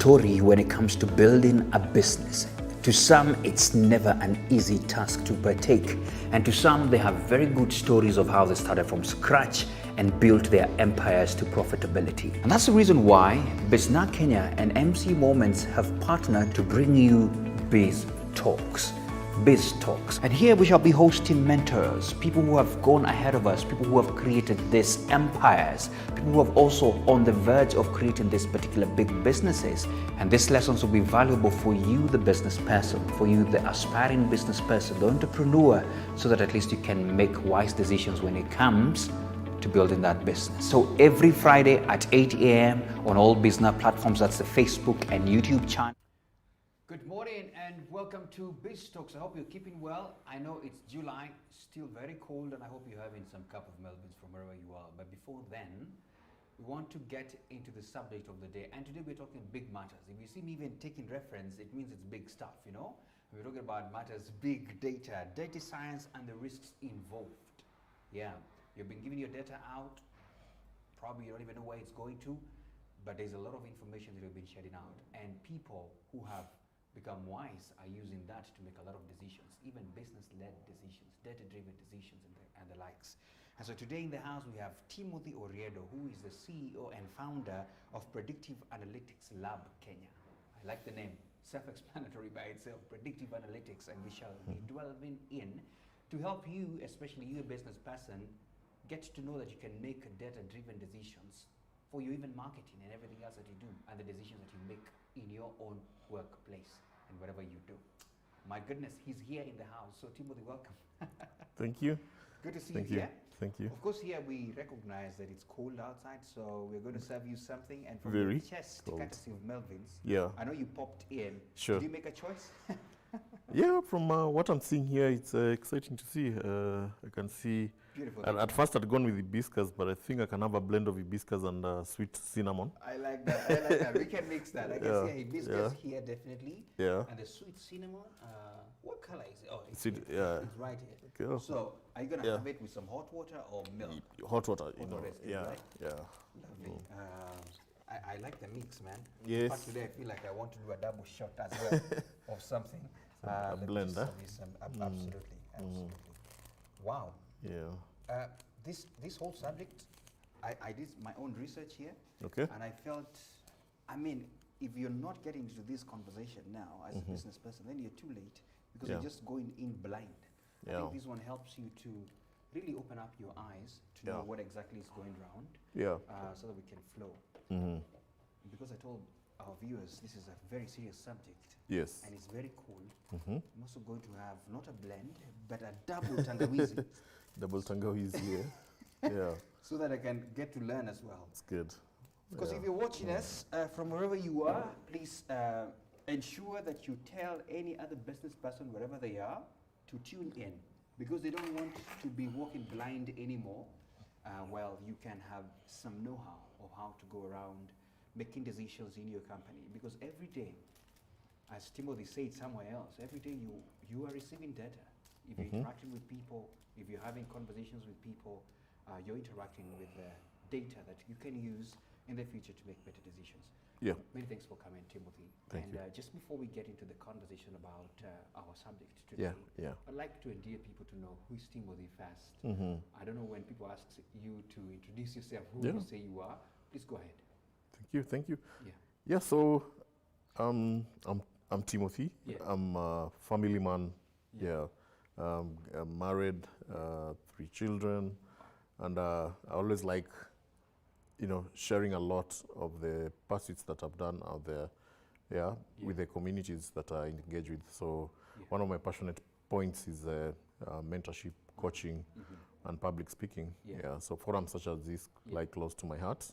story when it comes to building a business. To some, it's never an easy task to partake. And to some, they have very good stories of how they started from scratch and built their empires to profitability. And that's the reason why Bizna Kenya and MC Moments have partnered to bring you Biz Talks. Biz Talks. And here we shall be hosting mentors, people who have gone ahead of us, people who have created these empires, people who have also on the verge of creating these particular big businesses. And these lessons will be valuable for you, the business person, for you, the aspiring business person, the entrepreneur, so that at least you can make wise decisions when it comes to building that business. So every Friday at 8 a.m. on all business platforms, that's the Facebook and YouTube channel. Good morning and welcome to Biz Talks. I hope you're keeping well. I know it's July, still very cold, and I hope you're having some cup of Melvins from wherever you are. But before then, we want to get into the subject of the day. And today we're talking big matters. If you see me even taking reference, it means it's big stuff, you know? We're talking about matters, big data, data science, and the risks involved. Yeah, you've been giving your data out. Probably you don't even know where it's going to, but there's a lot of information that you've been shedding out. And people who have become wise are using that to make a lot of decisions, even business-led decisions, data-driven decisions, and the likes. And so today in the house we have Timothy Oriedo, who is the CEO and founder of Predictive Analytics Lab Kenya. I like the name, self-explanatory by itself, Predictive Analytics, and we shall be delving in to help you, especially you, a business person, get to know that you can make data-driven decisions for your even marketing and everything else that you do, and the decisions that you make in your own workplace and whatever you do. My goodness, he's here in the house. So Timothy, welcome. Thank you. Good to see Thank you here. Thank you. Of course, here we recognize that it's cold outside, so we're going to serve you something. And from Very the chest, cold. courtesy of Melvin's. Yeah. I know you popped in. Sure. Did you make a choice? Yeah, from what I'm seeing here, it's exciting to see. I can see. Beautiful. At first, I'd gone with hibiscus, but I think I can have a blend of hibiscus and sweet cinnamon. I like that. I like that. We can mix that. I can see a hibiscus here, definitely. Yeah. And the sweet cinnamon. What color is it? Oh, it's right here. Cool. So, are you going to have it with some hot water or milk? Hot water, Hot water is good, yeah, right? yeah. Lovely. I like the mix, man. Yes. In fact, today I feel like I want to do a double shot as well of something. A blend, huh? Absolutely, absolutely. Wow. Yeah. This whole subject, I did my own research here. Okay. And I felt, I mean, if you're not getting into this conversation now as a business person, then you're too late because you're just going in blind. I think this one helps you to really open up your eyes to know what exactly is going around. Yeah. So that we can flow. Because I told our viewers this is a very serious subject. Yes. And it's very cool. I'm also going to have not a blend, but a double tangawizi. Double tangawizi here. Yeah. So that I can get to learn as well. It's good. Because if you're watching us from wherever you are, please ensure that you tell any other business person, wherever they are, to tune in. Because they don't want to be walking blind anymore. Well, you can have some know-how of how to go around making decisions in your company. Because every day, as Timothy said somewhere else, every day you are receiving data. If you're interacting with people, if you're having conversations with people, you're interacting with data that you can use in the future to make better decisions. Yeah. Many thanks for coming, Timothy. Thank you. Just before we get into the conversation about our subject today, I'd like to endear people to know who is Timothy first. I don't know when people ask you to introduce yourself, who you say you are. Please go ahead. Thank you. Yeah. Yeah, so I'm Timothy. Yeah. I'm a family man. Yeah. I'm married, 3 children, and I always like, sharing a lot of the pursuits that I've done out there, with the communities that I engage with. So one of my passionate points is mentorship, coaching, and public speaking. So forums such as this lie close to my heart.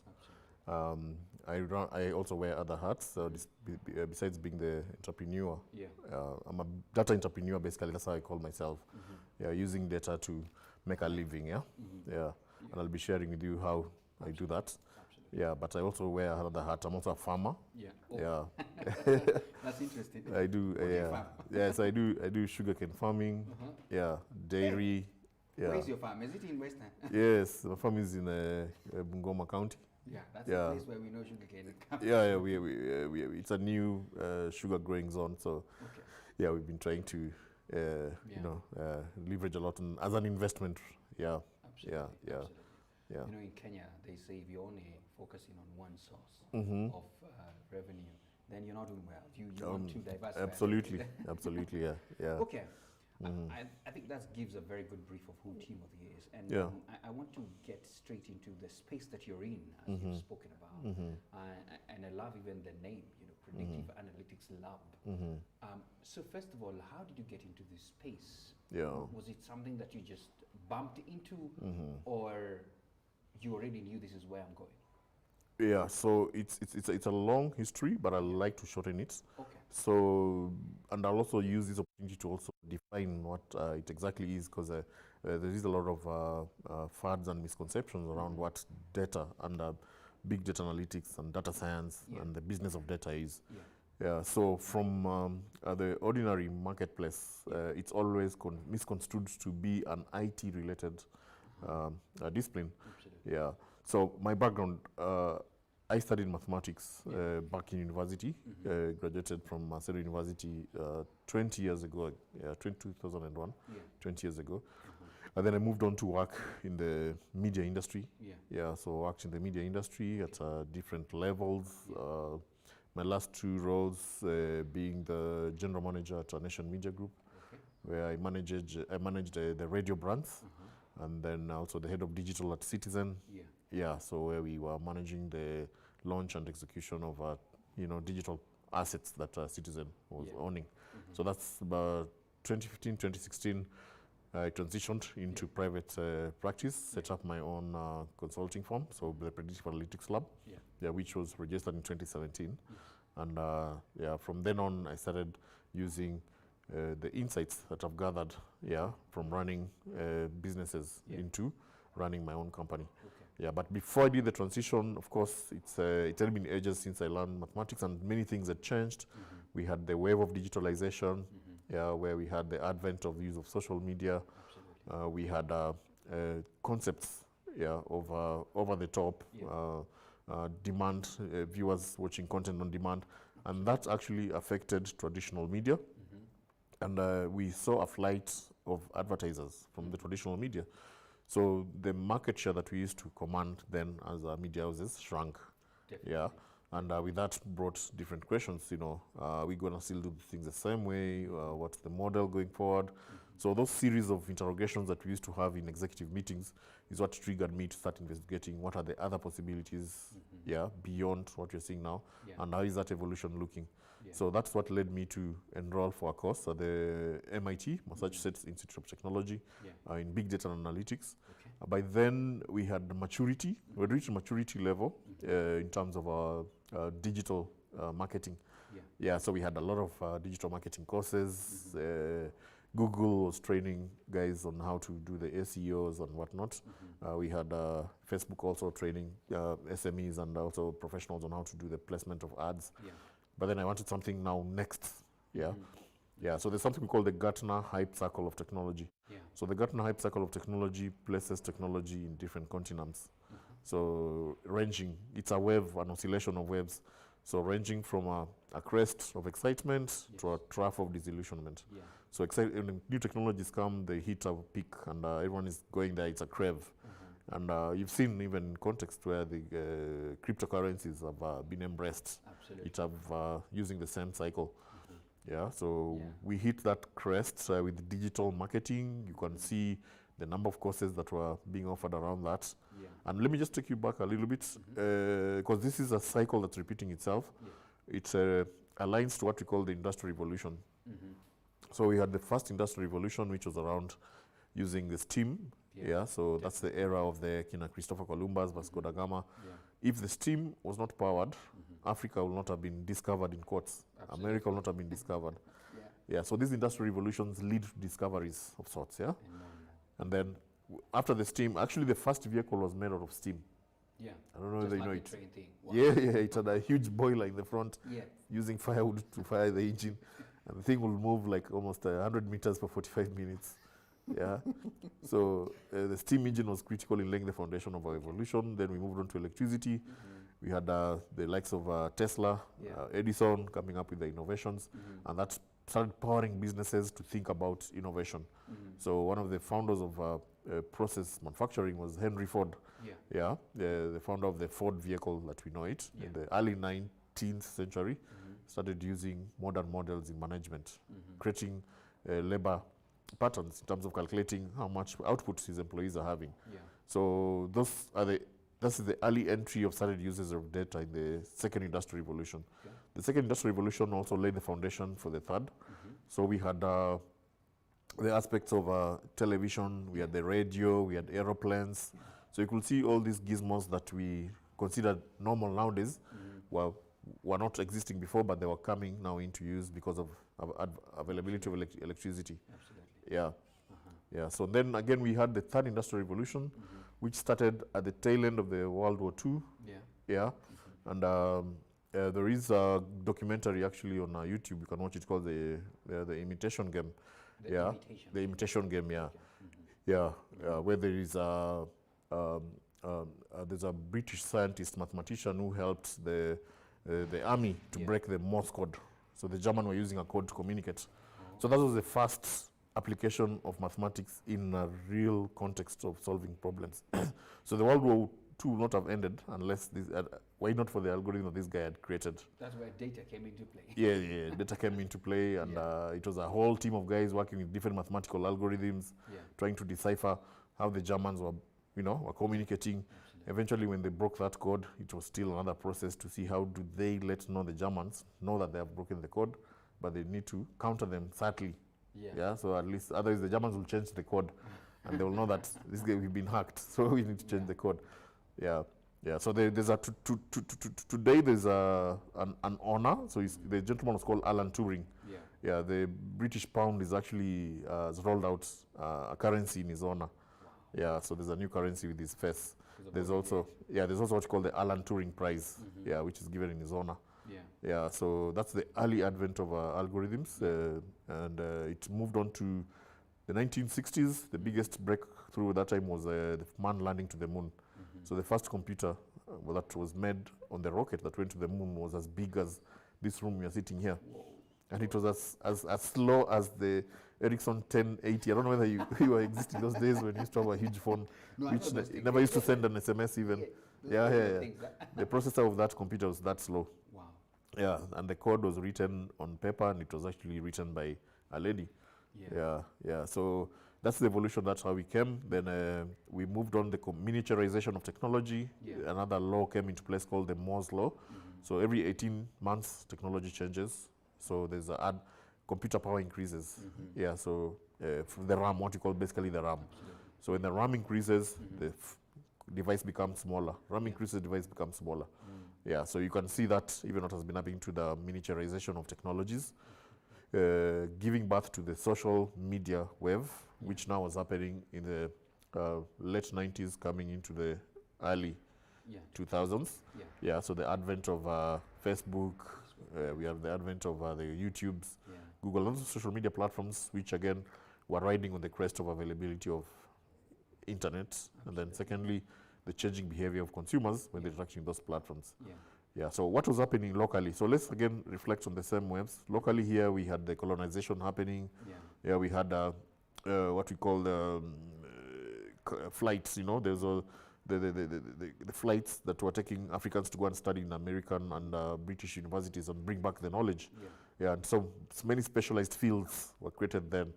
I also wear other hats. So besides being the entrepreneur, I'm a data entrepreneur. Basically, that's how I call myself. Using data to make a living. And I'll be sharing with you how I do that. Yeah, but I also wear another hat. I'm also a farmer. That's interesting. I do. Yes, I do sugarcane farming. Dairy. Where is your farm? Is it in Western? Yes, my farm is in Bungoma County. Yeah, that's Yeah. the place where we know sugarcane comes. Yeah, it's a new sugar growing zone. So Okay. yeah, we've been trying to leverage a lot as an investment. Yeah, Absolutely. yeah. Absolutely. Yeah. You know, in Kenya, they say if you're only focusing on one source Mm-hmm. of revenue, then you're not doing well. You want to diversify. Absolutely, absolutely. Yeah, yeah. Okay. I think that gives a very good brief of who Timothy is. And Yeah. I want to get straight into the space that you're in, as you've spoken about. And I love even the name, you know, Predictive Analytics Lab. So first of all, how did you get into this space? Yeah. Was it something that you just bumped into, or you already knew this is where I'm going? Yeah, so it's a long history, but I like to shorten it. Okay. So, and I'll also use this opportunity to also define what it exactly is, because there is a lot of fads and misconceptions around what data and big data analytics and data science and the business of data is. Yeah. Yeah, so from the ordinary marketplace, it's always misconstrued to be an IT-related discipline. Absolutely. Yeah. So my background, I studied mathematics back in university. Graduated from Maseru University 20 years ago, 2001, 20 years ago. And then I moved on to work in the media industry. Yeah, so worked in the media industry at different levels. My last two roles being the general manager at Nation Media Group, where I managed the radio brands, and then also the head of digital at Citizen. Yeah, so where we were managing the launch and execution of digital assets that Citizen was owning. So that's about 2015, 2016. I transitioned into private practice, set up my own consulting firm, so the Predictive Analytics Lab, which was registered in 2017. And from then on, I started using the insights that I've gathered from running businesses into running my own company. Yeah, but before I did the transition, of course, it had been ages since I learned mathematics, and many things had changed. We had the wave of digitalization, where we had the advent of the use of social media. We had concepts, of over the top demand, viewers watching content on demand, and that actually affected traditional media. And we saw a flight of advertisers from the traditional media. So the market share that we used to command then as media houses shrunk. Definitely. Yeah. And with that brought different questions, are we going to still do things the same way? What's the model going forward? So those series of interrogations that we used to have in executive meetings is what triggered me to start investigating what are the other possibilities, beyond what you're seeing now, and how is that evolution looking? So that's what led me to enroll for a course at the MIT, Massachusetts Institute of Technology, in big data and analytics. By then, we had maturity. We had reached maturity level in terms of our digital marketing. So we had a lot of digital marketing courses. Google was training guys on how to do the SEOs and whatnot. We had Facebook also training SMEs and also professionals on how to do the placement of ads. But then I wanted something now next. So there's something we call the Gartner Hype Cycle of Technology. So the Gartner Hype Cycle of Technology places technology in different continents. So ranging, it's a wave, an oscillation of waves. So ranging from a crest of excitement to a trough of disillusionment. So when new technologies come, they hit a peak, and everyone is going there. It's a crave. And you've seen even in context where the cryptocurrencies have been embraced. It have using the same cycle. So we hit that crest with digital marketing. You can see the number of courses that were being offered around that. And let me just take you back a little bit, because this is a cycle that's repeating itself. It aligns to what we call the Industrial Revolution. So we had the first Industrial Revolution, which was around using the steam. So that's the era of the Christopher Columbus, Vasco da Gama. If the steam was not powered, Africa would not have been discovered in quotes. America would not have been discovered. So these industrial revolutions lead to discoveries of sorts. And then after the steam, actually the first vehicle was made out of steam. I don't know whether you know it. Wow. It had a huge boiler in the front, using firewood to fire the engine. And the thing will move like almost 100 meters for 45 minutes. Yeah. So the steam engine was critical in laying the foundation of our evolution. Then we moved on to electricity. We had the likes of Tesla, Edison coming up with the innovations, and that started powering businesses to think about innovation. So one of the founders of process manufacturing was Henry Ford. Yeah, the founder of the Ford vehicle that we know it in the early 19th century. Started using modern models in management, creating labor patterns in terms of calculating how much output his employees are having. So this is the early entry of started uses of data in the second industrial revolution. The second industrial revolution also laid the foundation for the third. So we had the aspects of television, we had the radio, we had aeroplanes. So you could see all these gizmos that we considered normal nowadays were not existing before, but they were coming now into use because of availability of electricity. Absolutely. Yeah. So then again we had the third industrial revolution, which started at the tail end of the World War II. And there is a documentary actually on YouTube. You can watch it called the Imitation Game. The Imitation Game. Where there is there's a British scientist, mathematician who helped the army to break the Morse code. So the German were using a code to communicate. So that was the first application of mathematics in a real context of solving problems. So the World War II would not have ended unless this, why not for the algorithm that this guy had created. That's where data came into play. Data came into play, and it was a whole team of guys working with different mathematical algorithms, trying to decipher how the Germans were communicating. Eventually, when they broke that code, it was still another process to see how do they let the Germans know that they have broken the code, but they need to counter them subtly. So at least otherwise the Germans will change the code, and they will know that this guy we've been hacked, so we need to change the code. So there's today there's an honor. So the gentleman was called Alan Turing. The British pound is actually has rolled out a currency in his honor. So there's a new currency with his face. There's also what's called the Alan Turing Prize, which is given in his honor. So that's the early advent of algorithms, and it moved on to the 1960s. The biggest breakthrough at that time was the man landing to the moon. So the first computer that was made on the rocket that went to the moon was as big as this room we are sitting here. And it was as slow as the Ericsson 1080. I don't know whether you were existing those days when you used to have a huge phone, which never used to send an SMS even. The processor of that computer was that slow. And the code was written on paper, and it was actually written by a lady. So that's the evolution. That's how we came. Then we moved on the miniaturization of technology. Another law came into place called the Moore's Law. So every 18 months, technology changes. So there's computer power increases. So from the RAM, what you call basically the RAM. So when the RAM increases, the device becomes smaller. RAM increases, device becomes smaller. So you can see that even what has been happening to the miniaturization of technologies, giving birth to the social media wave, which now is happening in the late 90s, coming into the early 2000s. So the advent of Facebook, we have the advent of the YouTubes, Google, and social media platforms, which again were riding on the crest of availability of internet. And then secondly, the changing behavior of consumers when they're interacting with those platforms. So what was happening locally? So let's again reflect on the same waves. Locally here, we had the colonization happening. We had what we call the flights. There's the flights that were taking Africans to go and study in American and British universities and bring back the knowledge. And so many specialized fields were created then.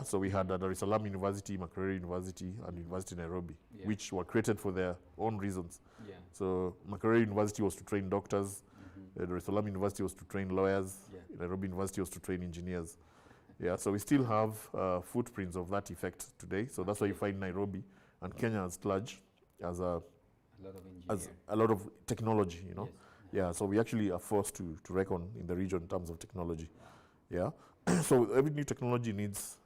So we had Dar es Salaam University, Makerere University, and University Nairobi, which were created for their own reasons. So Makerere University was to train doctors, Dar es Salaam University was to train lawyers, Nairobi University was to train engineers. So we still have footprints of that effect today. So that's why you find Nairobi and Kenya as large as a lot of technology, so we actually are forced to reckon in the region in terms of technology. So every new technology needs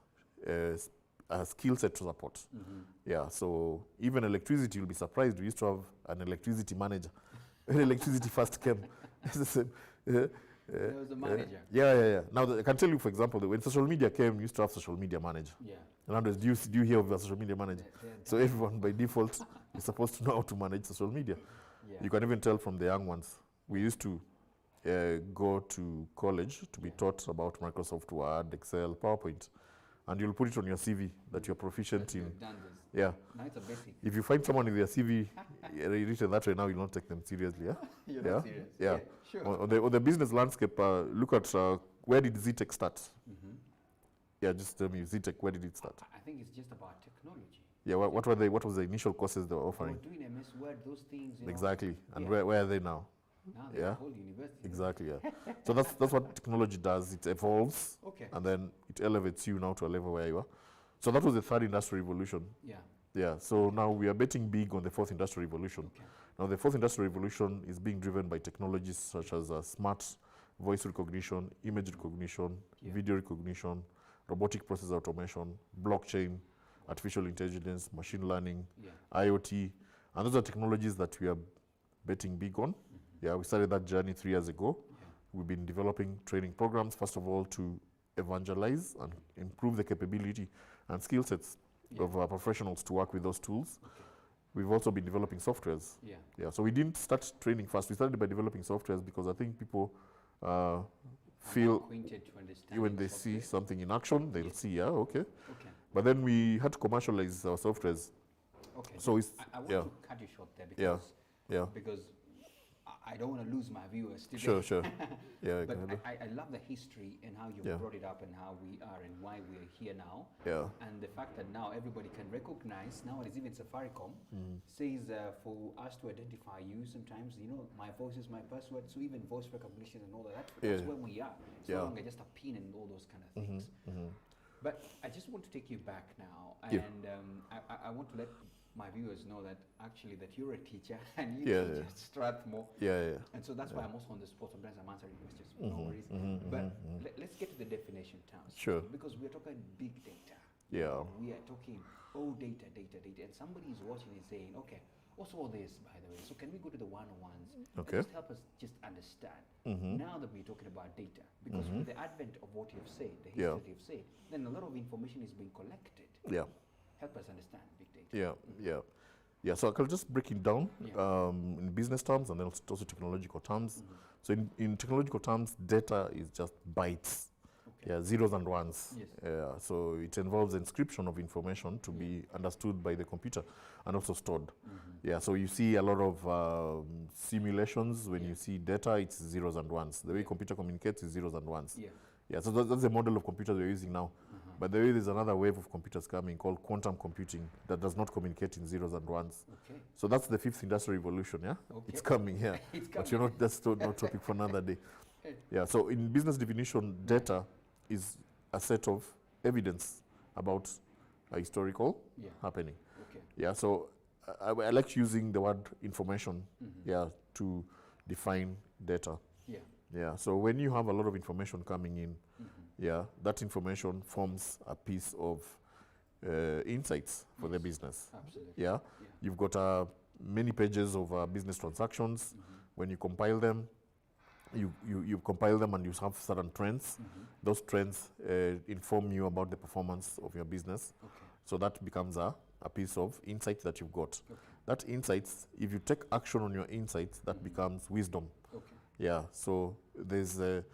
a skill set to support. So even electricity, you'll be surprised, we used to have an electricity manager when electricity first came. It's the same. There was the manager. Yeah. Now, I can tell you, for example, that when social media came, you used to have social media manager. Yeah. Nowadays, do you hear of a social media manager? So done. everyone, by default, is supposed to know how to manage social media. Yeah. You can even tell from the young ones. We used to go to college to be taught about Microsoft Word, Excel, PowerPoint, and you'll put it on your CV that you're proficient in. You've done this. Yeah. Now it's a basic. If you find someone in their CV written that way, now you'll not take them seriously. Yeah. You're Yeah. not serious. Yeah. Sure. On the business landscape, look at where did ZTech start? Yeah, just tell me, ZTech, where did it start? I think it's just about technology. Yeah, what were they? What was the initial courses they were They were offering? doing MS Word, those things. You know. Exactly. And Yeah. where are they now? Now they're Yeah. a whole university. Exactly. Yeah. So that's what technology does. It evolves, Okay. and then it elevates you now to a level where you are. So that was the third industrial revolution. Yeah. Yeah. So now we are betting big on the fourth industrial revolution. Okay. Now the fourth industrial revolution is being driven by technologies such as smart voice recognition, image recognition, Yeah. video recognition, robotic process automation, blockchain, artificial intelligence, machine learning, Yeah. IoT, and those are technologies that we are betting big on. Yeah, we started that journey 3 years ago. Yeah. We've been developing training programs, first of all, to evangelize and improve the capability and skill sets Yeah. of professionals to work with those tools. Okay. We've also been developing softwares. Yeah. Yeah, so we didn't start training first. We started by developing softwares because I think people feel Acquainted to understand when they see something in action, they'll see, yeah, okay. Okay. But then we had to commercialize our softwares. Okay. So it's, I want yeah, to cut you short there Yeah. because yeah, because I don't want to lose my viewers today. sure. Yeah, But go ahead. I love the history and how you Yeah. brought it up and how we are and why we're here now. Yeah. And the fact that now everybody can recognize, nowadays even Safaricom says for us to identify you, sometimes, you know, my voice is my password, so even voice recognition and all of that, that's Yeah. where we are. It's Yeah. no longer just a pin and all those kind of things. But I just want to take you back now, Yeah. and I want to let my viewers know that actually that you're a teacher and you Yeah, teach yeah. at Strathmore. Yeah. And so that's why I'm also on the spot. Sometimes I'm answering questions, no worries. But let's get to the definition terms. Sure. Because we're talking big data. Yeah. We are talking, data. And somebody is watching and saying, okay, what's all this, by the way? So can we go to the one-on-ones? Okay. Just help us just understand. Now that we're talking about data, because with the advent of what you've said, the history Yeah. that you've said, then a lot of information is being collected. Yeah. Help us understand big data. Yeah. So I can just break it down Yeah. in business terms and then also technological terms. So in technological terms, data is just bytes. Okay. Yeah, zeros and ones. Yes. So it involves encryption of information to be understood by the computer and also stored. Yeah, so you see a lot of simulations when you see data, it's zeros and ones. The way computer communicates is zeros and ones. Yeah. Yeah, so that's the model of computers we're using now. But there is another wave of computers coming called quantum computing that does not communicate in zeros and ones. Okay. So that's the fifth industrial revolution, yeah? Okay. It's coming, yeah. It's But you're not, that's not topic for another day. Yeah, so in business definition, data is a set of evidence about a historical Yeah. happening. Okay. Yeah, so I like using the word information, yeah, to define data. Yeah. Yeah, so when you have a lot of information coming in, yeah, that information forms a piece of insights for the business. Absolutely. Yeah, you've got many pages of business transactions. When you compile them, you compile them and you have certain trends. Those trends inform you about the performance of your business. Okay. So that becomes a piece of insight that you've got. Okay. That insights, if you take action on your insights, that becomes wisdom. Okay. Yeah, so there's a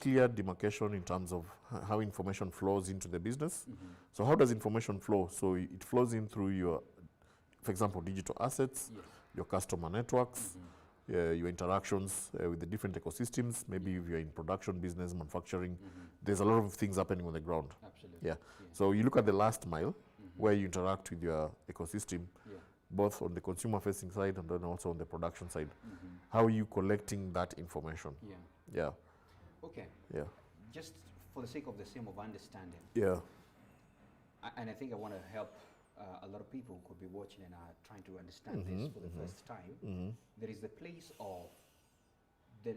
clear demarcation in terms of how information flows into the business. So how does information flow? So it flows in through your, for example, digital assets, Yes. your customer networks, your interactions with the different ecosystems. Maybe if you're in production business, manufacturing, there's a lot of things happening on the ground. Absolutely. Yeah. So you look at the last mile, where you interact with your ecosystem, Yeah. both on the consumer-facing side and then also on the production side. How are you collecting that information? Yeah. Yeah, Okay. yeah, Just for the sake of the same of understanding, yeah, and I think I want to help a lot of people who could be watching and are trying to understand this for the first time. There is the place of the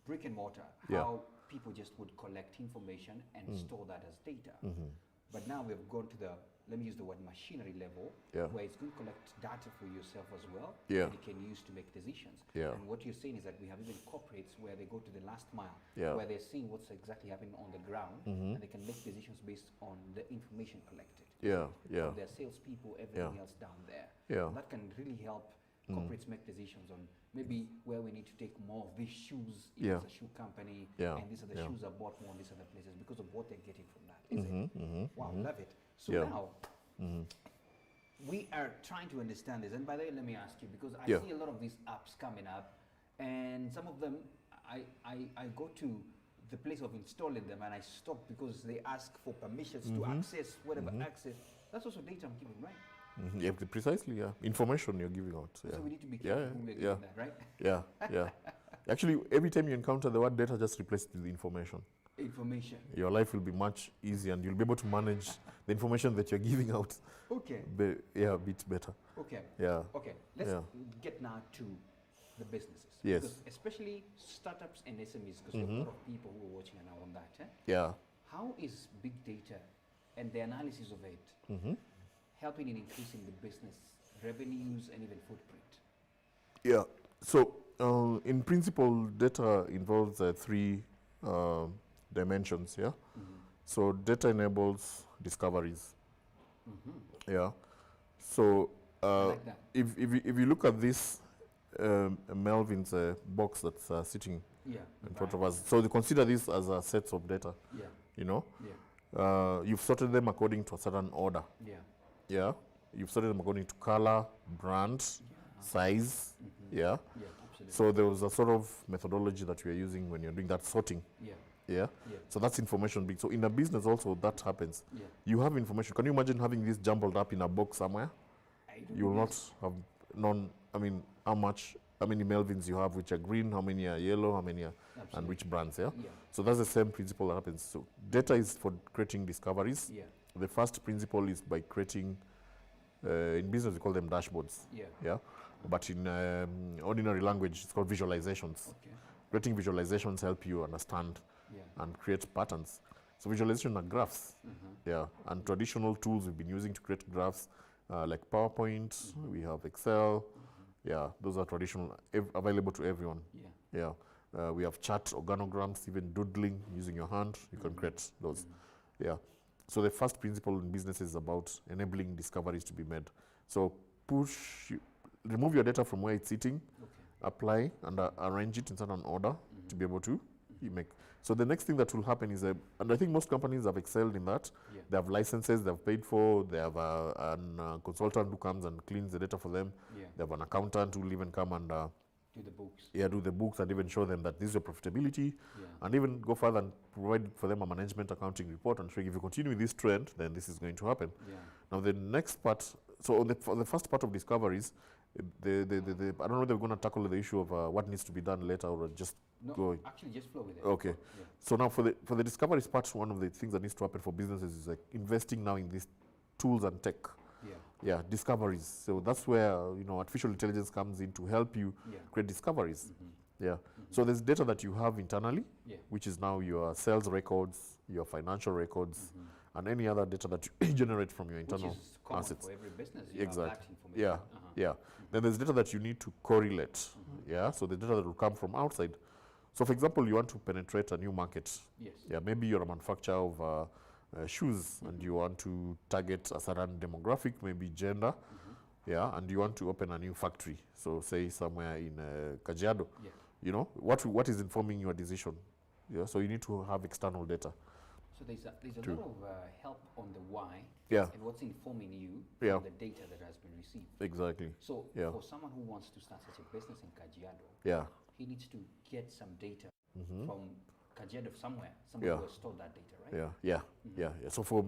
brick and mortar, Yeah. how people just would collect information and store that as data. But now we've gone to the let me use the word machinery level, Yeah. where it's going to collect data for yourself as well, Yeah. that you can use to make decisions. Yeah. And what you're saying is that we have even corporates where they go to the last mile, Yeah. where they're seeing what's exactly happening on the ground, and they can make decisions based on the information collected. Yeah, yeah. From their salespeople, everything Yeah. else down there. Yeah. And that can really help corporates make decisions on maybe where we need to take more of these shoes if Yeah. it's a shoe company, Yeah. and these are the Yeah. shoes are bought more in these other places because of what they're getting from that. Is it? Wow, love it. So Yeah. now, we are trying to understand this. And by the way, let me ask you, because I Yeah. see a lot of these apps coming up, and some of them, I go to the place of installing them and I stop because they ask for permissions to access whatever access. That's also data I'm giving, right? Yeah, precisely, yeah. Information you're giving out. Yeah. So we need to be Yeah, careful when we're yeah. giving that, right? Yeah, yeah. Actually, every time you encounter the word data, just replace it with information. Information. Your life will be much easier and you'll be able to manage the information that you're giving out Okay. a bit better. Okay. Yeah. Okay. Let's Yeah. get now to the businesses. Yes. Because especially startups and SMEs, because there are a lot of people who are watching now on that. Yeah. How is big data and the analysis of it helping in increasing the business revenues and even footprint? Yeah. So, in principle, data involves three dimensions. Yeah. So, data enables discoveries. Yeah. So, like that. if you look at this Melvin's box that's sitting Yeah. in front of us, so they consider this as a sets of data. Yeah. You know, Yeah. you've sorted them according to a certain order. Yeah. Yeah. You've sorted them according to color, brand, size. Yeah. Yeah. Absolutely. So there was a sort of methodology that we are using when you're doing that sorting. Yeah. Yeah. Yeah. So that's information big. So in a business also that happens. Yeah. You have information. Can you imagine having this jumbled up in a box somewhere? I do You will not this. have known, I mean, how many Melvins you have which are green, how many are yellow, how many are, and Absolutely. which brands, yeah? Yeah. So that's the same principle that happens. So data is for creating discoveries. Yeah. The first principle is by creating, in business we call them dashboards, Yeah. yeah? But in ordinary language, it's called visualizations. Okay. Creating visualizations help you understand Yeah. and create patterns. So visualization are graphs, yeah, and traditional tools we've been using to create graphs, like PowerPoint, we have Excel, yeah, those are traditional, available to everyone, Yeah. yeah. We have chart, organograms, even doodling using your hand, you can create those, yeah. So the first principle in business is about enabling discoveries to be made. So remove your data from where it's sitting, Okay. apply and arrange it in certain order to be able to make. So the next thing that will happen is, and I think most companies have excelled in that, Yeah. they have licenses they've paid for, they have a consultant who comes and cleans the data for them, Yeah. they have an accountant who will even come and Do the books. do the books and even show them that this is your profitability, Yeah. and even go further and provide for them a management accounting report and show if you continue with this trend, then this is going to happen. Yeah. Now the next part, so for the first part of discoveries, I don't know if they're going to tackle the issue of what needs to be done later or just No, go. actually, just flow with it. Okay. Yeah. So now for the discoveries part, one of the things that needs to happen for businesses is like investing now in these tools and tech. Yeah. Yeah, discoveries. So that's where artificial intelligence comes in to help you Yeah. create discoveries. Yeah. So there's data that you have internally, Yeah. which is now your sales records, your financial records, and any other data that you generate from your internal Which is common assets. for every business. You have Exactly. that information. Yeah, yeah. Then there's data that you need to correlate. Yeah, so the data that will come from outside. So, for example, you want to penetrate a new market. Yes. Yeah, maybe you're a manufacturer of shoes and you want to target a certain demographic, maybe gender. Yeah, and you want to open a new factory. So, say somewhere in Kajiado. Yeah. You know, what is informing your decision? Yeah, so you need to have external data. So there's a True. lot of help on the why Yeah, and what's informing you Yeah. from the data that has been received. exactly. So Yeah. for someone who wants to start such a business in Kajiado, Yeah, he needs to get some data from Kajiado somewhere. Somebody Yeah. who has stored that data, right? yeah. So for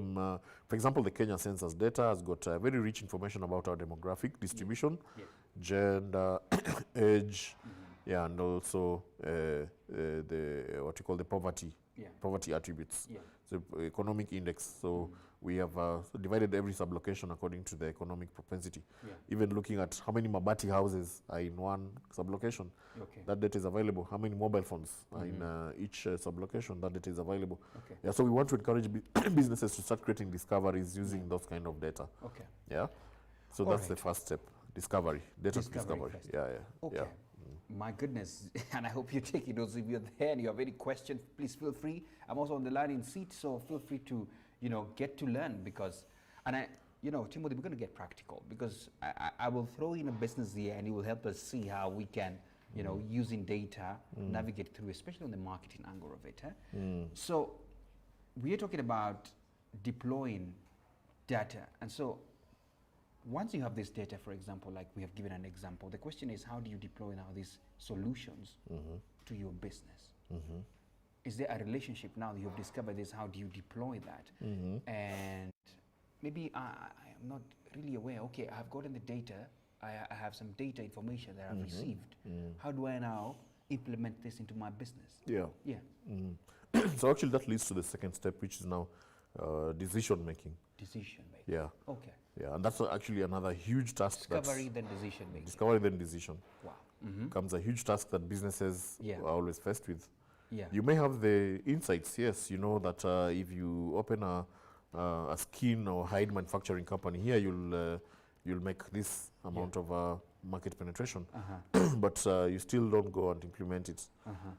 example, the Kenya Census data has got very rich information about our demographic distribution, Yeah. gender, age, Yeah, and also the what you call the poverty attributes. Yeah. So economic index. So we have divided every sublocation according to the economic propensity. Yeah. Even looking at how many Mabati houses are in one sublocation, Okay. that data is available. How many mobile phones are in each sublocation, that data is available. Okay. Yeah, so we want to encourage businesses to start creating discoveries using those kind of data. Okay. Yeah, so All that's right. the first step, discovery, data discovery. first. Yeah, yeah. Okay. Yeah. My goodness, and I hope you're taking those. If you're there and you have any questions, please feel free. I'm also on the learning seat, so feel free to, get to learn because, and Timothy, we're going to get practical because I will throw in a business here and it will help us see how we can, using data, navigate through, especially on the marketing angle of it. So we are talking about deploying data, and so once you have this data, for example, like we have given an example, the question is how do you deploy now these solutions to your business? Is there a relationship now that you've discovered this? How do you deploy that? And maybe I am not really aware. Okay, I've gotten the data. I have some data information that I've received. How do I now implement this into my business? Yeah. Yeah. So actually that leads to the second step, which is now decision making. Decision making. Yeah. Okay. Yeah, and that's actually another huge task. Discovery, then decision making. Discovery, then decision. Wow. Comes a huge task that businesses are always faced with. Yeah. You may have the insights, yes. You know that if you open a skin or hide manufacturing company here, you'll make this amount of market penetration, but you still don't go and implement it.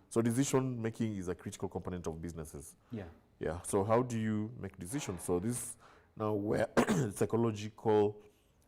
So decision making is a critical component of businesses. Yeah. Yeah. So how do you make decisions? So this now where psychological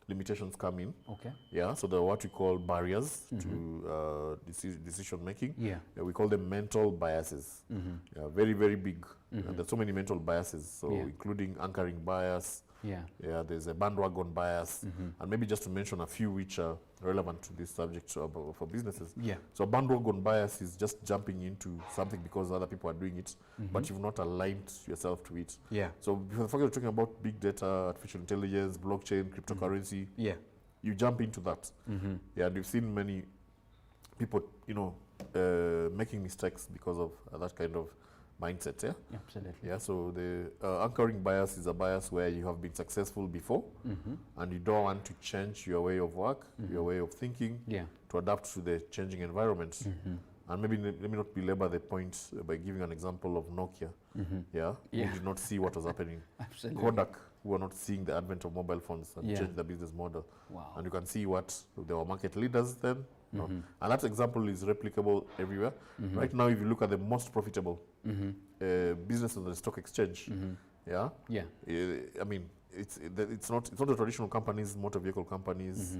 limitations come in. Okay. Yeah. So the what we call barriers to decision making. Yeah. We call them mental biases. Yeah, very, very big. And there's so many mental biases. So including anchoring bias. Yeah. Yeah, there's a bandwagon bias, and maybe just to mention a few which are relevant to this subject for businesses. Yeah. So bandwagon bias is just jumping into something because other people are doing it, but you've not aligned yourself to it. Yeah. So before the fact you're talking about big data, artificial intelligence, blockchain, cryptocurrency, Yeah. you jump into that. Yeah, and you've seen many people, making mistakes because of that kind of mindset. Yeah. Absolutely. Yeah, so the anchoring bias is a bias where you have been successful before and you don't want to change your way of work, your way of thinking to adapt to the changing environment. And maybe let me not belabor the point by giving an example of Nokia. Who did not see what was happening. Absolutely. Kodak, who were not seeing the advent of mobile phones and changed the business model. Wow. And you can see what they were market leaders then. And that example is replicable everywhere. Right now, if you look at the most profitable business on the stock exchange, I mean, it's not the traditional companies, motor vehicle companies.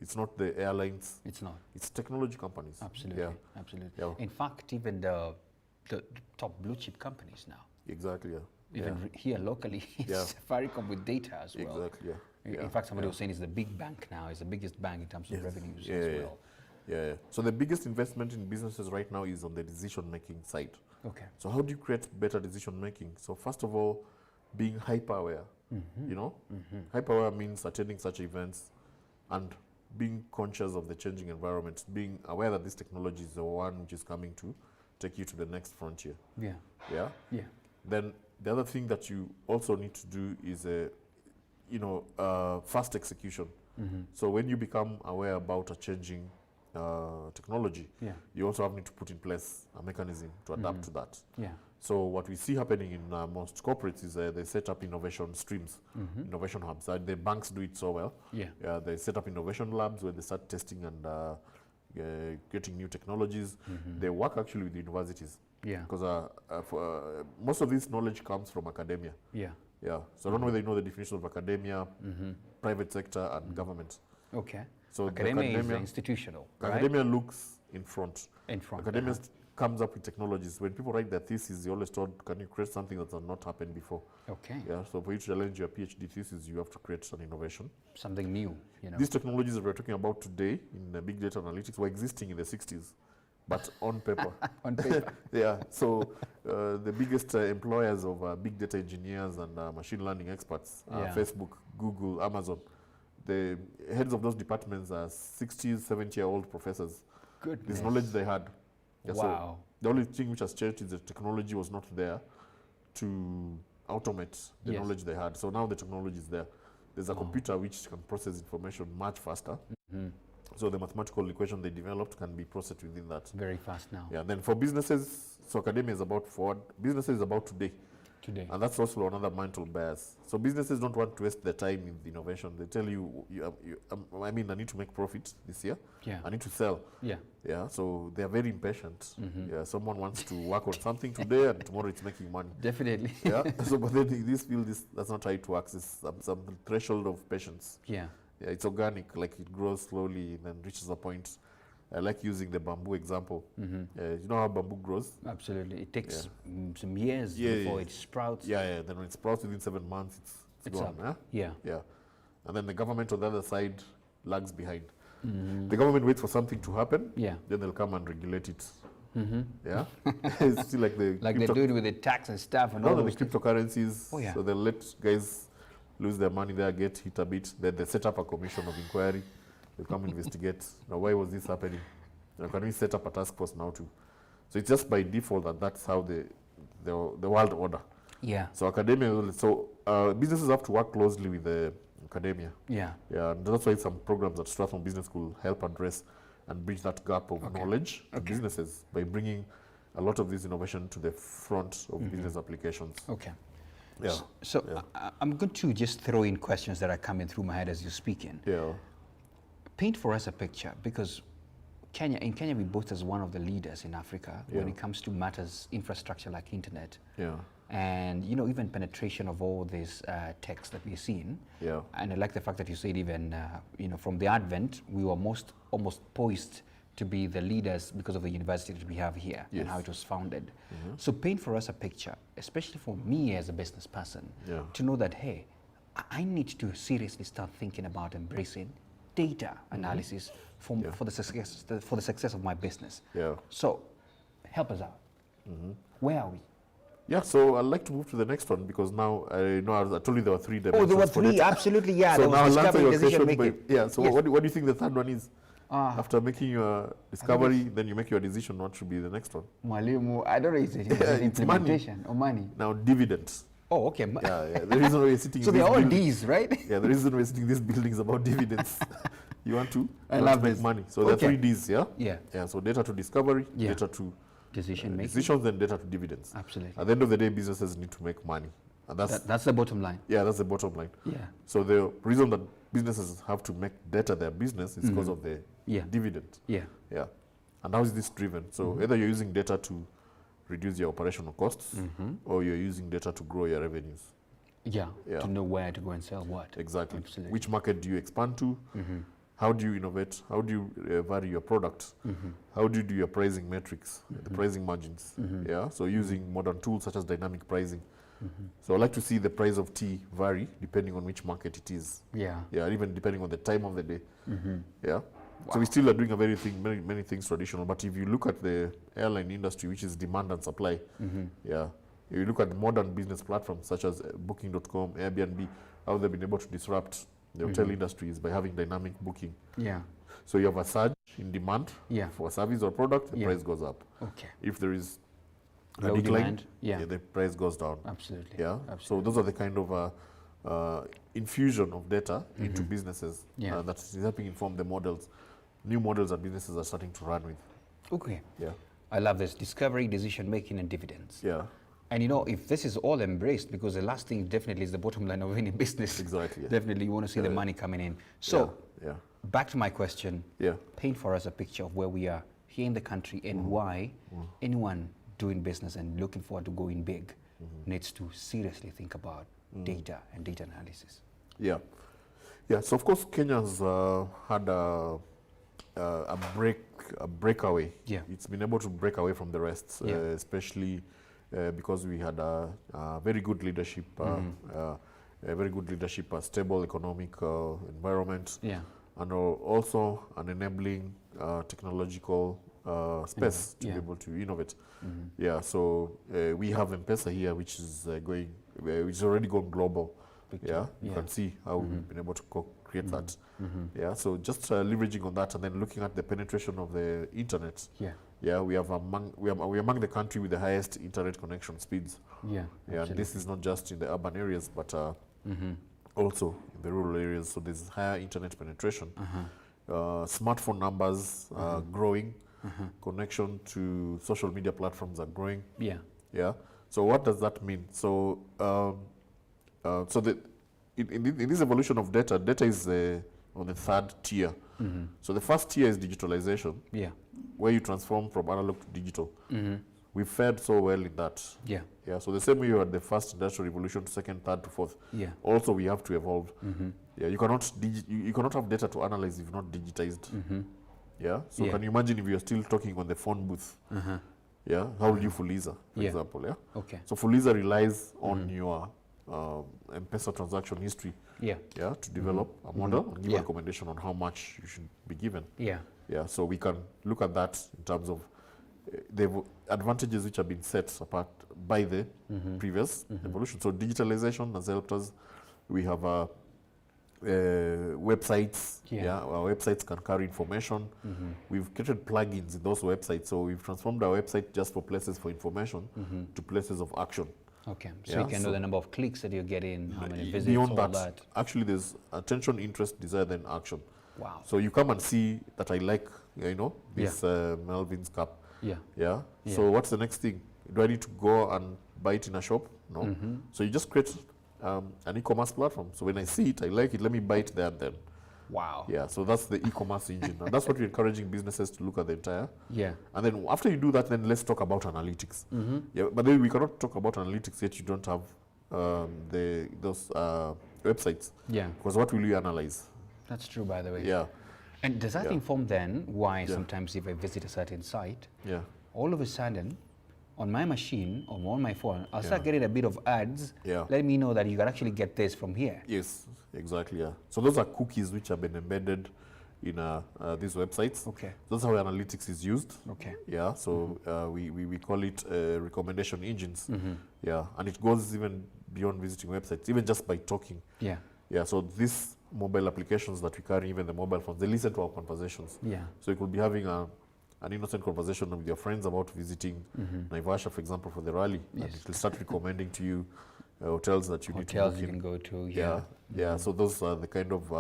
It's not the airlines. It's not. It's technology companies. Absolutely. Yeah. Absolutely. Yeah. In fact, even the top blue chip companies now. Exactly. Yeah. Even here locally, it's Safaricom with data as well. Exactly. Yeah. In fact, somebody was saying it's the big bank now. It's the biggest bank in terms of revenues as well. Yeah. So the biggest investment in businesses right now is on the decision-making side. Okay. So how do you create better decision-making? So first of all, being hyper-aware. Hyper-aware means attending such events and being conscious of the changing environment, being aware that this technology is the one which is coming to take you to the next frontier. Yeah. Yeah. Yeah. Then the other thing that you also need to do is fast execution. So when you become aware about a changing technology, you also have to put in place a mechanism to adapt to that. Yeah. So what we see happening in most corporates is they set up innovation streams, innovation hubs. The banks do it so well. Yeah. They set up innovation labs where they start testing and getting new technologies. They work actually with universities. Yeah. Because most of this knowledge comes from academia. Yeah. Yeah. So I don't know whether you know the definition of academia, private sector, and government. Okay. So academia is institutional. Academia looks in front. In front. Academia comes up with technologies. When people write their thesis, they always told, can you create something that has not happened before? Okay. Yeah. So for you to challenge your PhD thesis, you have to create an innovation. Something new. These technologies that we're talking about today in big data analytics were existing in the 60s. But on paper. On paper. Yeah. So the biggest employers of big data engineers and machine learning experts are Facebook, Google, Amazon. The heads of those departments are 60, 70-year-old professors. goodness. This knowledge they had. Yeah, Wow. So the only thing which has changed is the technology was not there to automate the Yes. knowledge they had. So now the technology is there. There's a computer which can process information much faster. So the mathematical equation they developed can be processed within that. Very fast now. Yeah. Then for businesses, so academia is about forward. Businesses is about today. Today. And that's also another mental bias. So businesses don't want to waste their time in the innovation. They tell you, I need to make profit this year. Yeah. I need to sell. Yeah. Yeah, so they are very impatient. Yeah, someone wants to work on something today and tomorrow it's making money. Definitely. Yeah, so but then in this field, that's not how it works. It's some threshold of patience. Yeah. Yeah, it's organic, like it grows slowly and then reaches a point. I like using the bamboo example. You know how bamboo grows? Absolutely. It takes some years Yeah, before yeah. it sprouts. Yeah, then when it sprouts within 7 months, it's gone. up. Huh? Yeah. Yeah. And then the government on the other side lags behind. The government waits for something to happen, Yeah. then they'll come and regulate it. Yeah. It's still like the Like they do it with the tax and stuff and all no, the those. cryptocurrencies. Oh, yeah. So they'll let guys lose their money there, get hit a bit. Then they set up a commission of inquiry. They'll come investigate. Now, why was this happening? Now, can we set up a task force now too? So it's just by default that's how the world order. Yeah. So academia, businesses have to work closely with the academia. Yeah. Yeah, and that's why some programs at Strathmore Business School help address and bridge that gap of knowledge to businesses by bringing a lot of this innovation to the front of business applications. Okay. Yeah. So I'm going to just throw in questions that are coming through my head as you're speaking. Yeah. Paint for us a picture, because in Kenya we boast as one of the leaders in Africa when it comes to matters infrastructure like internet. Yeah. And even penetration of all these techs that we're seeing. Yeah. And I like the fact that you said even from the advent we were almost poised to be the leaders because of the university that we have here and how it was founded. So paint for us a picture, especially for me as a business person, to know that hey, I need to seriously start thinking about embracing data analysis for the success of my business. Yeah. So help us out. Where are we? Yeah, so I'd like to move to the next one because now I told you there were 3 dimensions. Oh, there were for 3, data. absolutely, yeah. So there now was I'll answer discovery, your decision question. making. Yeah, so Yes. what do you think the third one is? After making your discovery, then you make your decision, what should be the next one? Mwalimu, I don't know, is it It's implementation or money? Now, dividends. Oh, okay. Yeah, the reason why you're sitting So in they're this all building- D's, right? Yeah, the reason we're sitting in this building is about dividends. You want to? I You want love to make this. money. So there are Okay. 3 Ds, yeah? Yeah. Yeah, so data to discovery, Yeah. data to Decision making. decisions, then data to dividends. Absolutely. At the end of the day, businesses need to make money. And That's the bottom line. that's the bottom line. Yeah. So the reason that businesses have to make data their business is because of the Yeah. dividend. Yeah. Yeah. And how is this driven? So either you're using data to reduce your operational costs or you're using data to grow your revenues. Yeah. Yeah. To know where to go and sell what. Exactly. Absolutely. Which market do you expand to? How do you innovate? How do you vary your product? How do you do your pricing metrics, the pricing margins? Yeah. So using modern tools such as dynamic pricing. So I like to see the price of tea vary depending on which market it is. Yeah. Yeah, even depending on the time of the day. Yeah. So we still are doing many things traditional. But if you look at the airline industry, which is demand and supply, yeah. If you look at modern business platforms such as Booking.com, Airbnb, how they've been able to disrupt the hotel industry is by having dynamic booking. Yeah. So you have a surge in demand for a service or product, the price goes up. Okay. If there is a Low decline, demand, the price goes down. Absolutely. Yeah. Absolutely. So those are the kind of infusion of data into businesses that is helping inform the models, new models that businesses are starting to run with. Okay. Yeah. I love this. Discovery, decision making, and dividends. Yeah. And if this is all embraced, because the last thing definitely is the bottom line of any business. Exactly. Yeah. Definitely you want to see the money coming in. So back to my question. Yeah. Paint for us a picture of where we are here in the country and why anyone doing business and looking forward to going big needs to seriously think about data and data analysis. Yeah. Yeah. So of course Kenya's had a breakaway. Yeah. It's been able to break away from the rest, especially because we had a very good leadership, a stable economic environment, and also an enabling technological space to be able to innovate. Yeah, so we have M-Pesa here, which is already gone global. Yeah, you can see how we've been able to create that. Yeah, so just leveraging on that and then looking at the penetration of the internet. Yeah. Yeah, we are among the country with the highest internet connection speeds. Yeah. Yeah, and this is not just in the urban areas, but also in the rural areas. So there's higher internet penetration. Smartphone numbers are growing. Connection to social media platforms are growing. Yeah. Yeah. So what does that mean? So in this evolution of data, data is on the third tier. So the first tier is digitalization. Yeah. Where you transform from analog to digital. We've fared so well in that. Yeah. Yeah. So the same way you had the first industrial revolution, to second, third to fourth. Yeah. Also, we have to evolve. Yeah. You cannot you cannot have data to analyze if not digitized. Yeah. So Yeah. can you imagine if you're still talking on the phone booth? Yeah. How will you Fuliza, for Yeah. example? Yeah. Okay. So Fuliza relies on your M-Pesa transaction history. Yeah. Yeah. To develop a model and give Yeah. a recommendation on how much you should be given. Yeah. Yeah, so we can look at that in terms of the advantages which have been set apart by the previous evolution. So digitalization has helped us. We have websites. Yeah. Our websites can carry information. We've created plugins in those websites. So we've transformed our website just for places for information to places of action. Okay. So Yeah, you can know so- the number of clicks that you're getting, how many visits, Beyond all that, that. actually there's attention, interest, desire, then action. Wow. So you come and see that I like, this Melvin's cap. Yeah. Yeah. Yeah. So what's the next thing? Do I need to go and buy it in a shop? No. So you just create an e-commerce platform. So when I see it, I like it, let me buy it there and then. Wow. Yeah. So that's the e-commerce engine. And that's what we're encouraging businesses to look at the entire. Yeah. And then after you do that, then let's talk about analytics. Yeah. But then we cannot talk about analytics yet you don't have those websites. Yeah. Because what will you analyze? That's true, by the way. Yeah. And does that Yeah. inform then why sometimes if I visit a certain site, Yeah. all of a sudden, on my machine or on my phone, I'll start getting a bit of ads Yeah. letting me know that you can actually get this from here. Yes, exactly. Yeah. So those are cookies which have been embedded in these websites. Okay. That's how analytics is used. Okay. Yeah. So we call it recommendation engines. Yeah. And it goes even beyond visiting websites, even just by talking. Yeah. Yeah. So these mobile applications that we carry, even the mobile phones, they listen to our conversations. Yeah. So you could be having an innocent conversation with your friends about visiting Naivasha, for example, for the rally. And Yes. it will start recommending to you hotels that you need to Hotels book you in. can go to. Yeah, yeah. So those are the kind of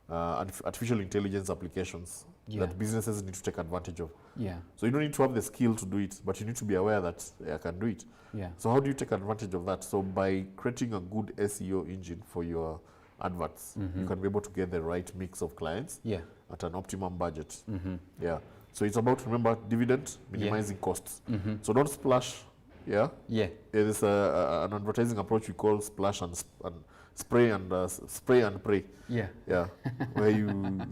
artificial intelligence applications that businesses need to take advantage of. Yeah. So you don't need to have the skill to do it, but you need to be aware that I can do it. Yeah. So how do you take advantage of that? So by creating a good SEO engine for your adverts, you can be able to get the right mix of clients Yeah. at an optimum budget. Yeah. So it's about, remember, dividend, minimizing costs. So don't splash. Yeah. Yeah. There's an advertising approach we call splash and spray and pray. Yeah. Yeah, where you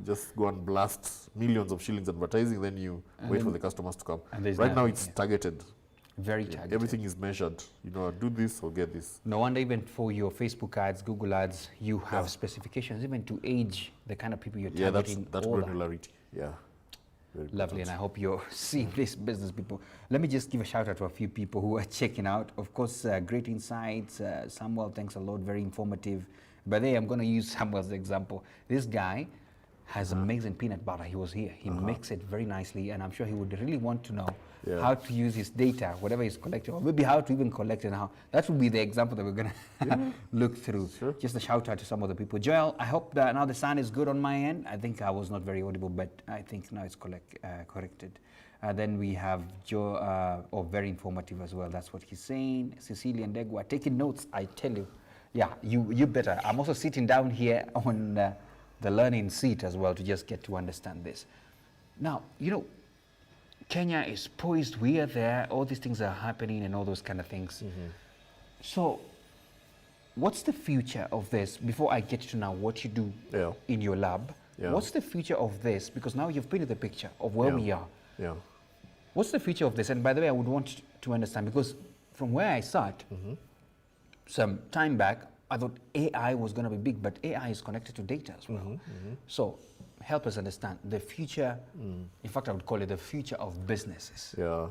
just go and blast millions of shillings advertising, then you wait for the customers to come. and there's Right now nothing, it's yeah. targeted. Very targeted. Everything is measured. Do this or get this. No wonder even for your Facebook ads, Google ads, you have specifications even to age the kind of people you're Yeah, targeting. that's all that. granularity. Yeah. Very Lovely, important. and I hope you're seeing this business, people. Let me just give a shout out to a few people who are checking out. Of course, great insights. Samuel, thanks a lot, very informative. But there, I'm going to use Samuel's example. This guy has amazing peanut butter. He was here. He makes it very nicely, and I'm sure he would really want to know how to use his data, whatever he's collecting, or maybe how to even collect it. How that would be the example that we're going to look through. Sure. Just a shout out to some of the people. Joel, I hope that now the sound is good on my end. I think I was not very audible, but I think now it's corrected. Then we have Joe, very informative as well. That's what he's saying. Cecilia and Degwa taking notes, I tell you. Yeah, you better. I'm also sitting down here on the learning seat as well to just get to understand this. Now, Kenya is poised. We are there. All these things are happening and all those kind of things. So, what's the future of this? Before I get to now what you do in your lab, what's the future of this? Because now you've painted the picture of where we are. Yeah. What's the future of this? And by the way, I would want to understand, because from where I sat, some time back, I thought AI was going to be big, but AI is connected to data as well. So help us understand the future. In fact, I would call it the future of businesses. Yeah.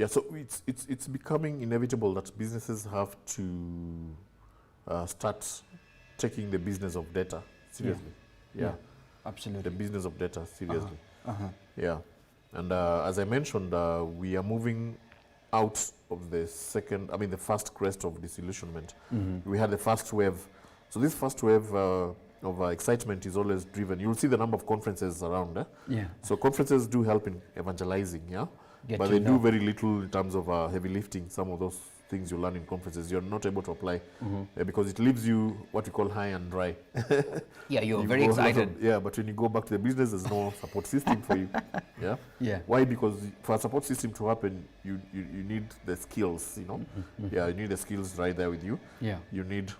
So it's becoming inevitable that businesses have to start taking the business of data seriously. Yeah. Absolutely. The business of data, seriously. Uh-huh. Yeah. And as I mentioned, we are moving out of the first crest of disillusionment. We had the first wave. So this first wave of excitement is always driven. You'll see the number of conferences around. Yeah. So conferences do help in evangelizing, yeah? But they do very little in terms of heavy lifting. Some of those things you learn in conferences, you're not able to apply because it leaves you what we call high and dry. Yeah, you're very excited. But when you go back to the business, there's no support system for you. Yeah. Yeah. Why? Because for a support system to happen, you need the skills. You know. Yeah, you need the skills right there with you. Yeah. You need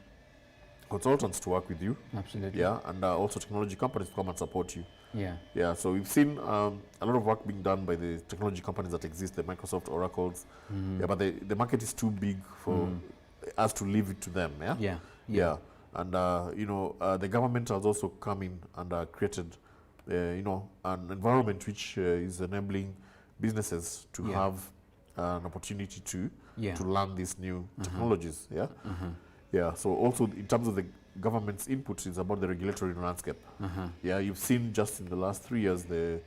consultants to work with you. Absolutely. Yeah, and also technology companies to come and support you. Yeah. Yeah, so we've seen a lot of work being done by the technology companies that exist, the Microsoft, Oracles. Yeah, but the market is too big for us to leave it to them. Yeah. Yeah. Yeah. And the government has also come in and created, an environment which is enabling businesses to have an opportunity to learn these new technologies. Yeah. Yeah. So also in terms of the government's input, is about the regulatory landscape. Yeah, you've seen just in the last 3 years the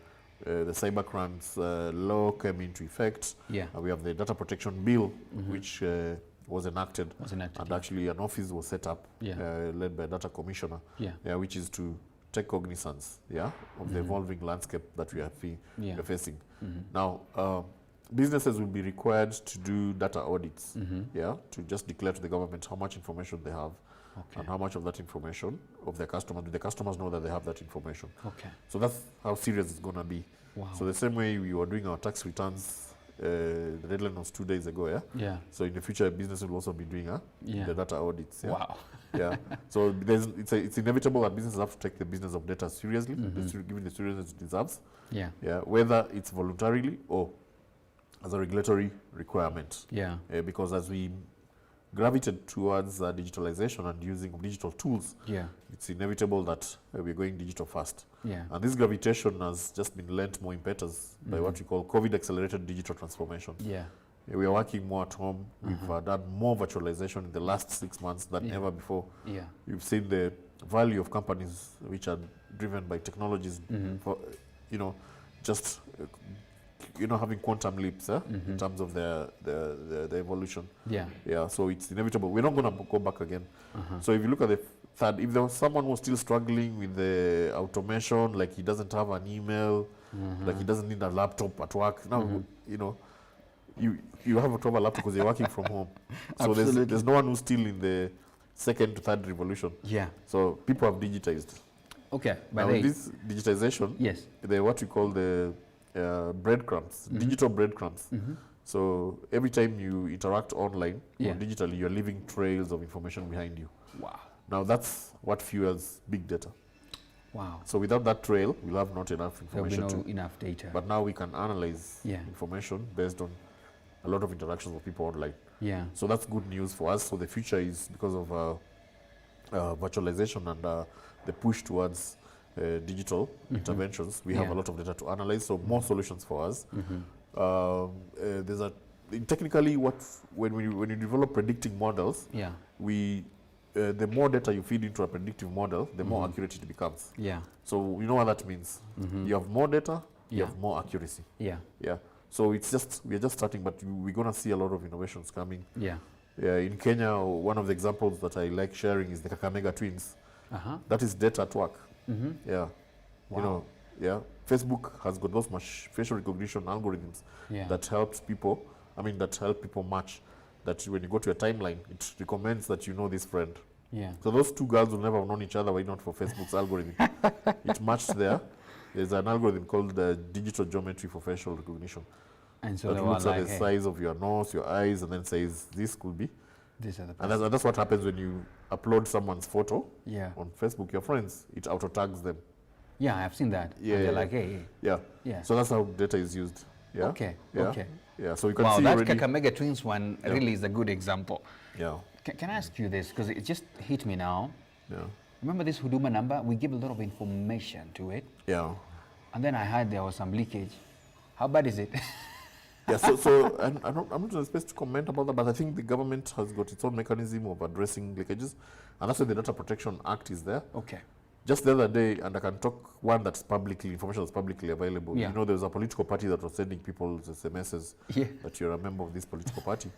cybercrimes law came into effect. Yeah. We have the data protection bill, which was enacted, and actually an office was set up, led by a data commissioner, which is to take cognizance, of the evolving landscape that we are facing. Now, businesses will be required to do data audits, to just declare to the government how much information they have, and how much of that information of their customers, do the customers know that they have that information. Okay. So that's how serious it's going to be. Wow. So the same way we were doing our tax returns, the deadline was 2 days ago, yeah? So in the future, business will also be doing the data audits. Yeah? Wow. Yeah. So it's inevitable that businesses have to take the business of data seriously, given the seriousness it deserves. Yeah. Yeah. Whether it's voluntarily or as a regulatory requirement. Yeah. Because as we gravitate towards digitalization and using of digital tools, it's inevitable that we're going digital first. Yeah. And this gravitation has just been lent more impetus by what we call COVID-accelerated digital transformation. Yeah. We are working more at home. We've done more virtualization in the last 6 months than ever before. Yeah. You've seen the value of companies which are driven by technologies for, just having quantum leaps in terms of the evolution. Yeah. Yeah. So it's inevitable. We're not going to go back again. So if you look at the third, if there was someone who was still struggling with the automation, like he doesn't have an email, like he doesn't need a laptop at work. Now, you have to have a laptop because you're working from home. So there's no one who's still in the second to third revolution. Yeah. So people have digitized. Okay. Now with this digitization, what we call the breadcrumbs, digital breadcrumbs. So every time you interact online or digitally, you're leaving trails of information behind you. Wow. Now that's what fuels big data. Wow. So without that trail, we'll have not enough information. There'll be no enough data. But now we can analyze information based on a lot of interactions with people online. Yeah. So that's good news for us. So the future is because of virtualization and the push towards digital interventions. We have a lot of data to analyze, so more solutions for us. Technically, when you develop predicting models, the more data you feed into a predictive model, the more accurate it becomes. Yeah. So you know what that means. You have more data, you have more accuracy. Yeah. Yeah. So we're just starting, but we're going to see a lot of innovations coming. Yeah. Yeah. In Kenya, one of the examples that I like sharing is the Kakamega twins. That is data at work. Yeah. Wow. Facebook has got those facial recognition algorithms that help people match. That when you go to your timeline, it recommends that you know this friend. Yeah. So those two girls will never have known each other, why not for Facebook's algorithm? It matched there. There's an algorithm called the digital geometry for facial recognition. And so that looks at the size of your nose, your eyes, and then says, this could be. And that's what happens when you upload someone's photo on Facebook, your friends, it auto tags them. Yeah, I've seen that. Yeah, and they're like, hey. Yeah. Yeah. So that's how data is used. Yeah. Okay. Yeah. Okay. Yeah. So you can see that Kakamega Twins one really is a good example. Yeah. Can I ask you this? Because it just hit me now. Yeah. Remember this Huduma number? We give a lot of information to it. Yeah. And then I heard there was some leakage. How bad is it? Yeah, so I'm not in a space to comment about that, but I think the government has got its own mechanism of addressing leakages, and that's why the Data Protection Act is there. Okay. just the other day, and I can talk one that's information that's publicly available. Yeah. You know, there was a political party that was sending people SMSs Yeah. that you're a member of this political party.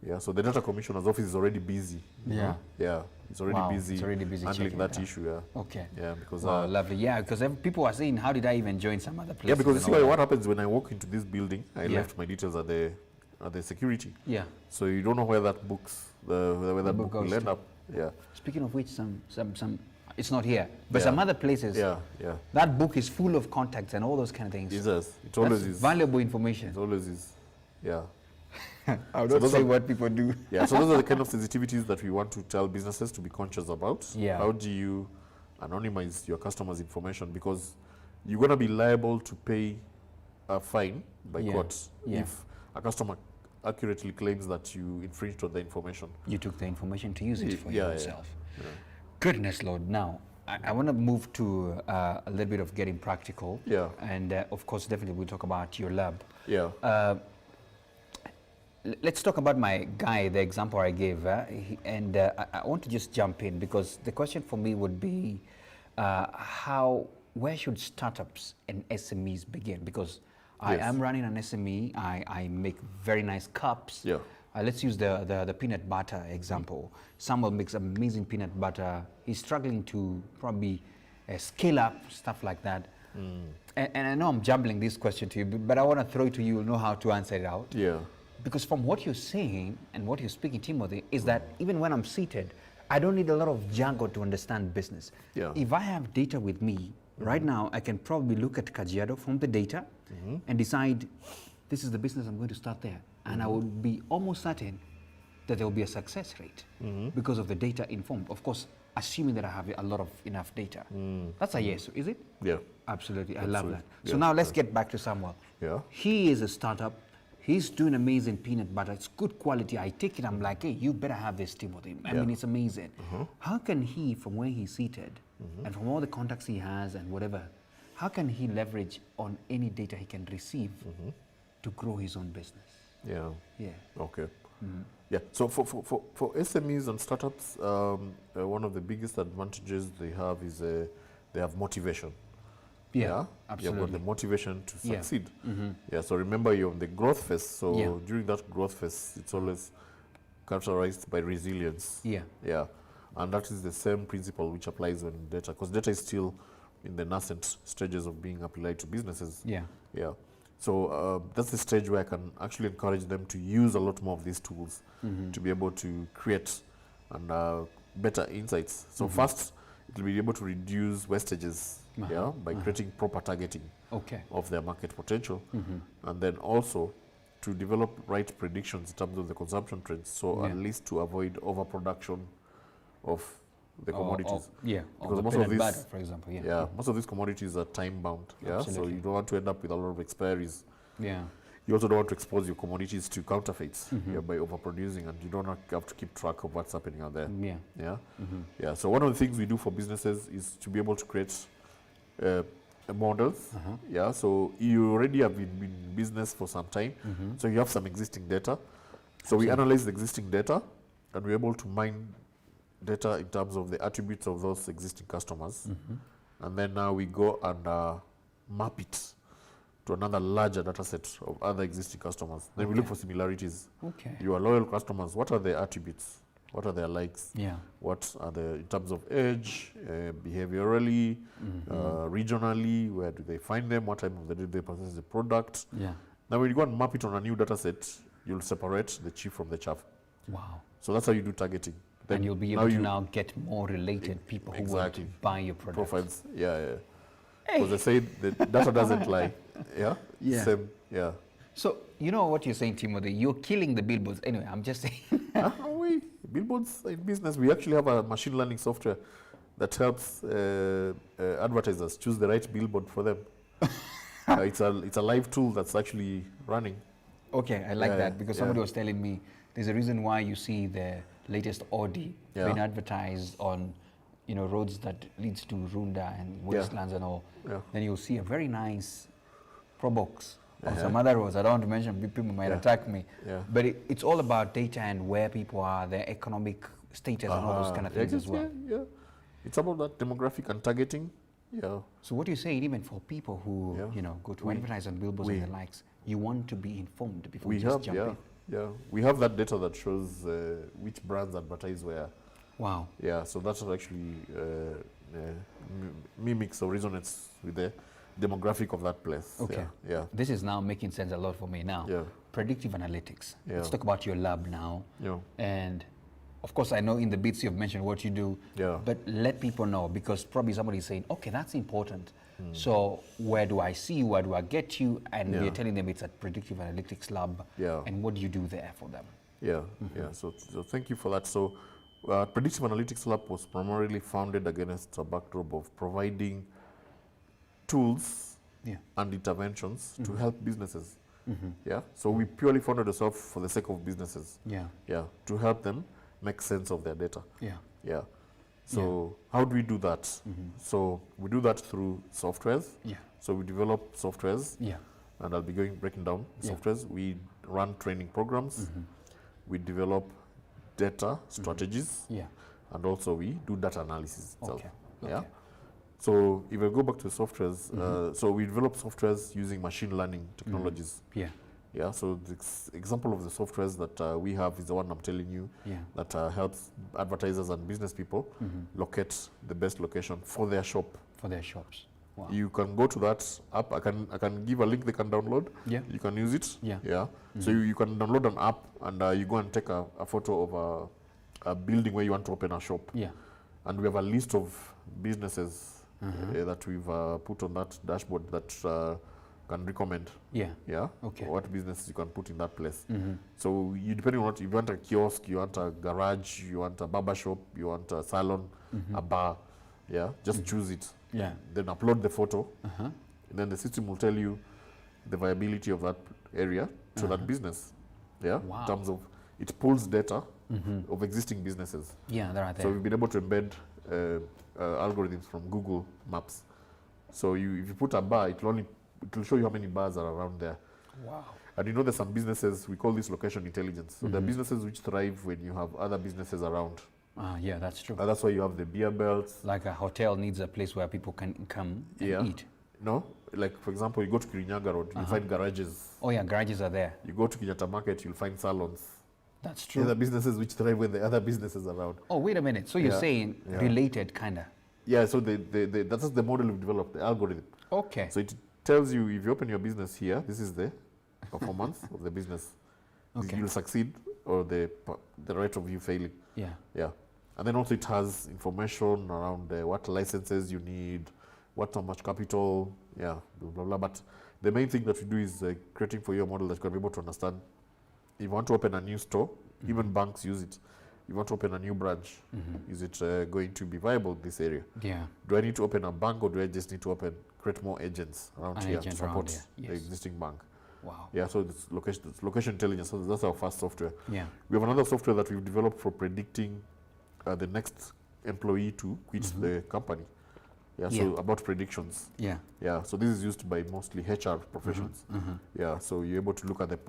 Yeah, so the Data Commissioner's office is already busy. you Yeah. know. Yeah, it's already Wow, busy, it's already busy handling checking that it out. issue. Yeah. Okay. Yeah, because Wow, lovely. Yeah, because people are saying, how did I even join some other places? yeah, because you and see all what that? happens when I walk into this building. I Yeah. left my details at the security. Yeah. So you don't know where that where that book book will goes end to. up. Yeah. Speaking of which, some it's not here, but Yeah. some other places, Yeah, yeah. that book is full of contacts and all those kind of things. It does. It That's always is. valuable information. It always is. Yeah. I would So not those say are- what people do. Yeah, so those are the kind of sensitivities that we want to tell businesses to be conscious about. Yeah. How do you anonymize your customers' information? Because you're going to be liable to pay a fine by Yeah. court Yeah. if a customer accurately claims that you infringed on the information. You took the information to use it for Yeah, yeah, yourself. yeah. Goodness Lord. Now, I want to move to a little bit of getting practical. Yeah. And of course, definitely we'll talk about your lab. Yeah. Let's talk about my guy, the example I gave. I want to just jump in because the question for me would be where should startups and SMEs begin? Because I Yes. am running an SME, I make very nice cups. Yeah. Let's use the peanut butter example. Samuel makes amazing peanut butter. He's struggling to probably scale up, stuff like that. And I know I'm jumbling this question to you, but I want to throw it to you, know how to answer it out. Yeah. Because from what you're saying and what you're speaking, Timothy, is that even when I'm seated, I don't need a lot of jargon to understand business. Yeah. If I have data with me, right now, I can probably look at Kajiado from the data and decide this is the business I'm going to start there. And I would be almost certain that there will be a success rate because of the data informed. Of course, assuming that I have a lot of enough data. That's a yes, is it? Yeah. Absolutely, I love Absolutely. that. So Yeah, now let's get back to Samuel. Yeah. He is a startup. He's doing amazing peanut butter. It's good quality. I take it, I'm like, hey, you better have this, Timothy. I mean, it's amazing. How can he, from where he's seated, and from all the contacts he has and whatever, how can he leverage on any data he can receive to grow his own business? Yeah. Yeah. Okay. Yeah. So for SMEs and startups, one of the biggest advantages they have is they have motivation. Yeah, You've got absolutely. the motivation to Yeah. succeed. Yeah. So remember, you're on the growth phase. So Yeah. during that growth phase, it's always characterized by resilience. Yeah. Yeah. And that is the same principle which applies on data, because data is still in the nascent stages of being applied to businesses. Yeah. Yeah. So that's the stage where I can actually encourage them to use a lot more of these tools to be able to create and better insights. So first, it will be able to reduce wastages, yeah, by creating proper targeting Okay. of their market potential, and then also to develop right predictions in terms of the consumption trends. So at least to avoid overproduction of the commodities. Yeah. Because Or most the of peanut these, butter, for example. Yeah. yeah, most of these commodities are time bound. Yeah, so Absolutely. you don't want to end up with a lot of expiries. Yeah. You also don't want to expose your commodities to counterfeits by overproducing, and you don't have to keep track of what's happening out there. Yeah. Yeah, yeah. So one of the things we do for businesses is to be able to create models. Yeah, so you already have been in business for some time, so you have some existing data. So we analyze the existing data, and we're able to mine data in terms of the attributes of those existing customers, and then now we go and map it to another larger data set of other existing customers. Then we look for similarities. Okay. Your loyal customers, what are their attributes? What are their likes? Yeah. What are the, in terms of age, behaviorally, regionally, where do they find them? What time of the day do they possess the product? Yeah. Now when you go and map it on a new data set, you'll separate the chief from the chaff. Wow. So that's how you do targeting. Then And you'll be able to now get more related people who want to Exactly. buy your product. profiles, yeah. Because they say the data doesn't lie. Yeah? Yeah. Same, yeah. So, you know what you're saying, Timothy? You're killing the billboards. Anyway, I'm just saying. Billboards in business, we actually have a machine learning software that helps advertisers choose the right billboard for them. It's a live tool that's actually running. Okay, I like Yeah, that because yeah. somebody was telling me there's a reason why you see the latest Audi Yeah. being advertised on, roads that leads to Runda and wastelands and all. Yeah. Then you'll see a very nice Probox on some other roads. I don't want to mention, people might attack me. Yeah. But it's all about data and where people are, their economic status and all those kind of things as well. Yeah. It's about that demographic and targeting. Yeah. So what you're saying, even for people who go to advertise on billboards and the likes, you want to be informed before you just jump in. Yeah, we have that data that shows which brands advertise where. Wow. Yeah, so that actually mimics or resonates with the demographic of that place. Okay. Yeah. This is now making sense a lot for me now. Yeah. Predictive analytics. Yeah. Let's talk about your lab now. Yeah. And of course, I know in the bits you've mentioned what you do, Yeah. but let people know, because probably somebody's saying, okay, that's important. So where do I see you? Where do I get you? And we're telling them it's at Predictive Analytics Lab. Yeah. And what do you do there for them? Yeah, yeah. So thank you for that. So Predictive Analytics Lab was primarily founded against a backdrop of providing tools and interventions to help businesses. Yeah. So we purely founded ourselves for the sake of businesses. Yeah. Yeah. To help them make sense of their data. Yeah. Yeah. So how do we do that? So we do that through softwares. Yeah. So we develop softwares. Yeah. And I'll be breaking down softwares. We run training programs. We develop data strategies. Yeah. And also we do data analysis itself. Okay. Yeah. Okay. So if I go back to softwares, so we develop softwares using machine learning technologies. Yeah. Yeah. So the example of the softwares that we have is the one I'm telling you. Yeah. That helps advertisers and business people locate the best location for their shop. For their shops. Wow. You can go to that app. I can give a link they can download. Yeah. You can use it. Yeah. Yeah. So you can download an app and you go and take a photo of a building where you want to open a shop. Yeah. And we have a list of businesses that we've put on that dashboard that can recommend. Yeah. Yeah. Okay. What businesses you can put in that place. So you depending on what you want, a kiosk, you want a garage, you want a barber shop, you want a salon, a bar. Yeah. Just choose it. Yeah. Then upload the photo. And then the system will tell you the viability of that area to that business. Yeah. Wow. In terms of it pulls data of existing businesses. Yeah, they're right there. So we've been able to embed algorithms from Google Maps. So if you put a bar, it will show you how many bars are around there. Wow. And there's some businesses, we call this location intelligence. So there are businesses which thrive when you have other businesses around. Yeah, that's true. And that's why you have the beer belts. Like a hotel needs a place where people can come and eat. No, like for example, you go to Kirinyaga Road, you find garages. Oh yeah, garages are there. You go to Kenyatta Market, you'll find salons. That's true. These are businesses which thrive when the other businesses around. Oh, wait a minute. So you're saying related, kind of? Yeah, so that's the model we've developed, the algorithm. Okay. So it tells you if you open your business here, this is the performance of the business. Okay. You'll succeed or the rate of you failing. Yeah. Yeah. And then also it has information around what licenses you need, how much capital, blah, blah, blah. But the main thing that we do is creating for you a model that you can be able to understand. If you want to open a new store, even banks use it. If you want to open a new branch, is it going to be viable in this area? Yeah. Do I need to open a bank or do I just need to create more agents around here to support the existing bank? Wow. Yeah, so it's location intelligence. So that's our first software. Yeah. We have another software that we've developed for predicting the next employee to quit the company. Yeah, so about predictions. Yeah. Yeah, so this is used by mostly HR professions. Yeah, so you're able to look at the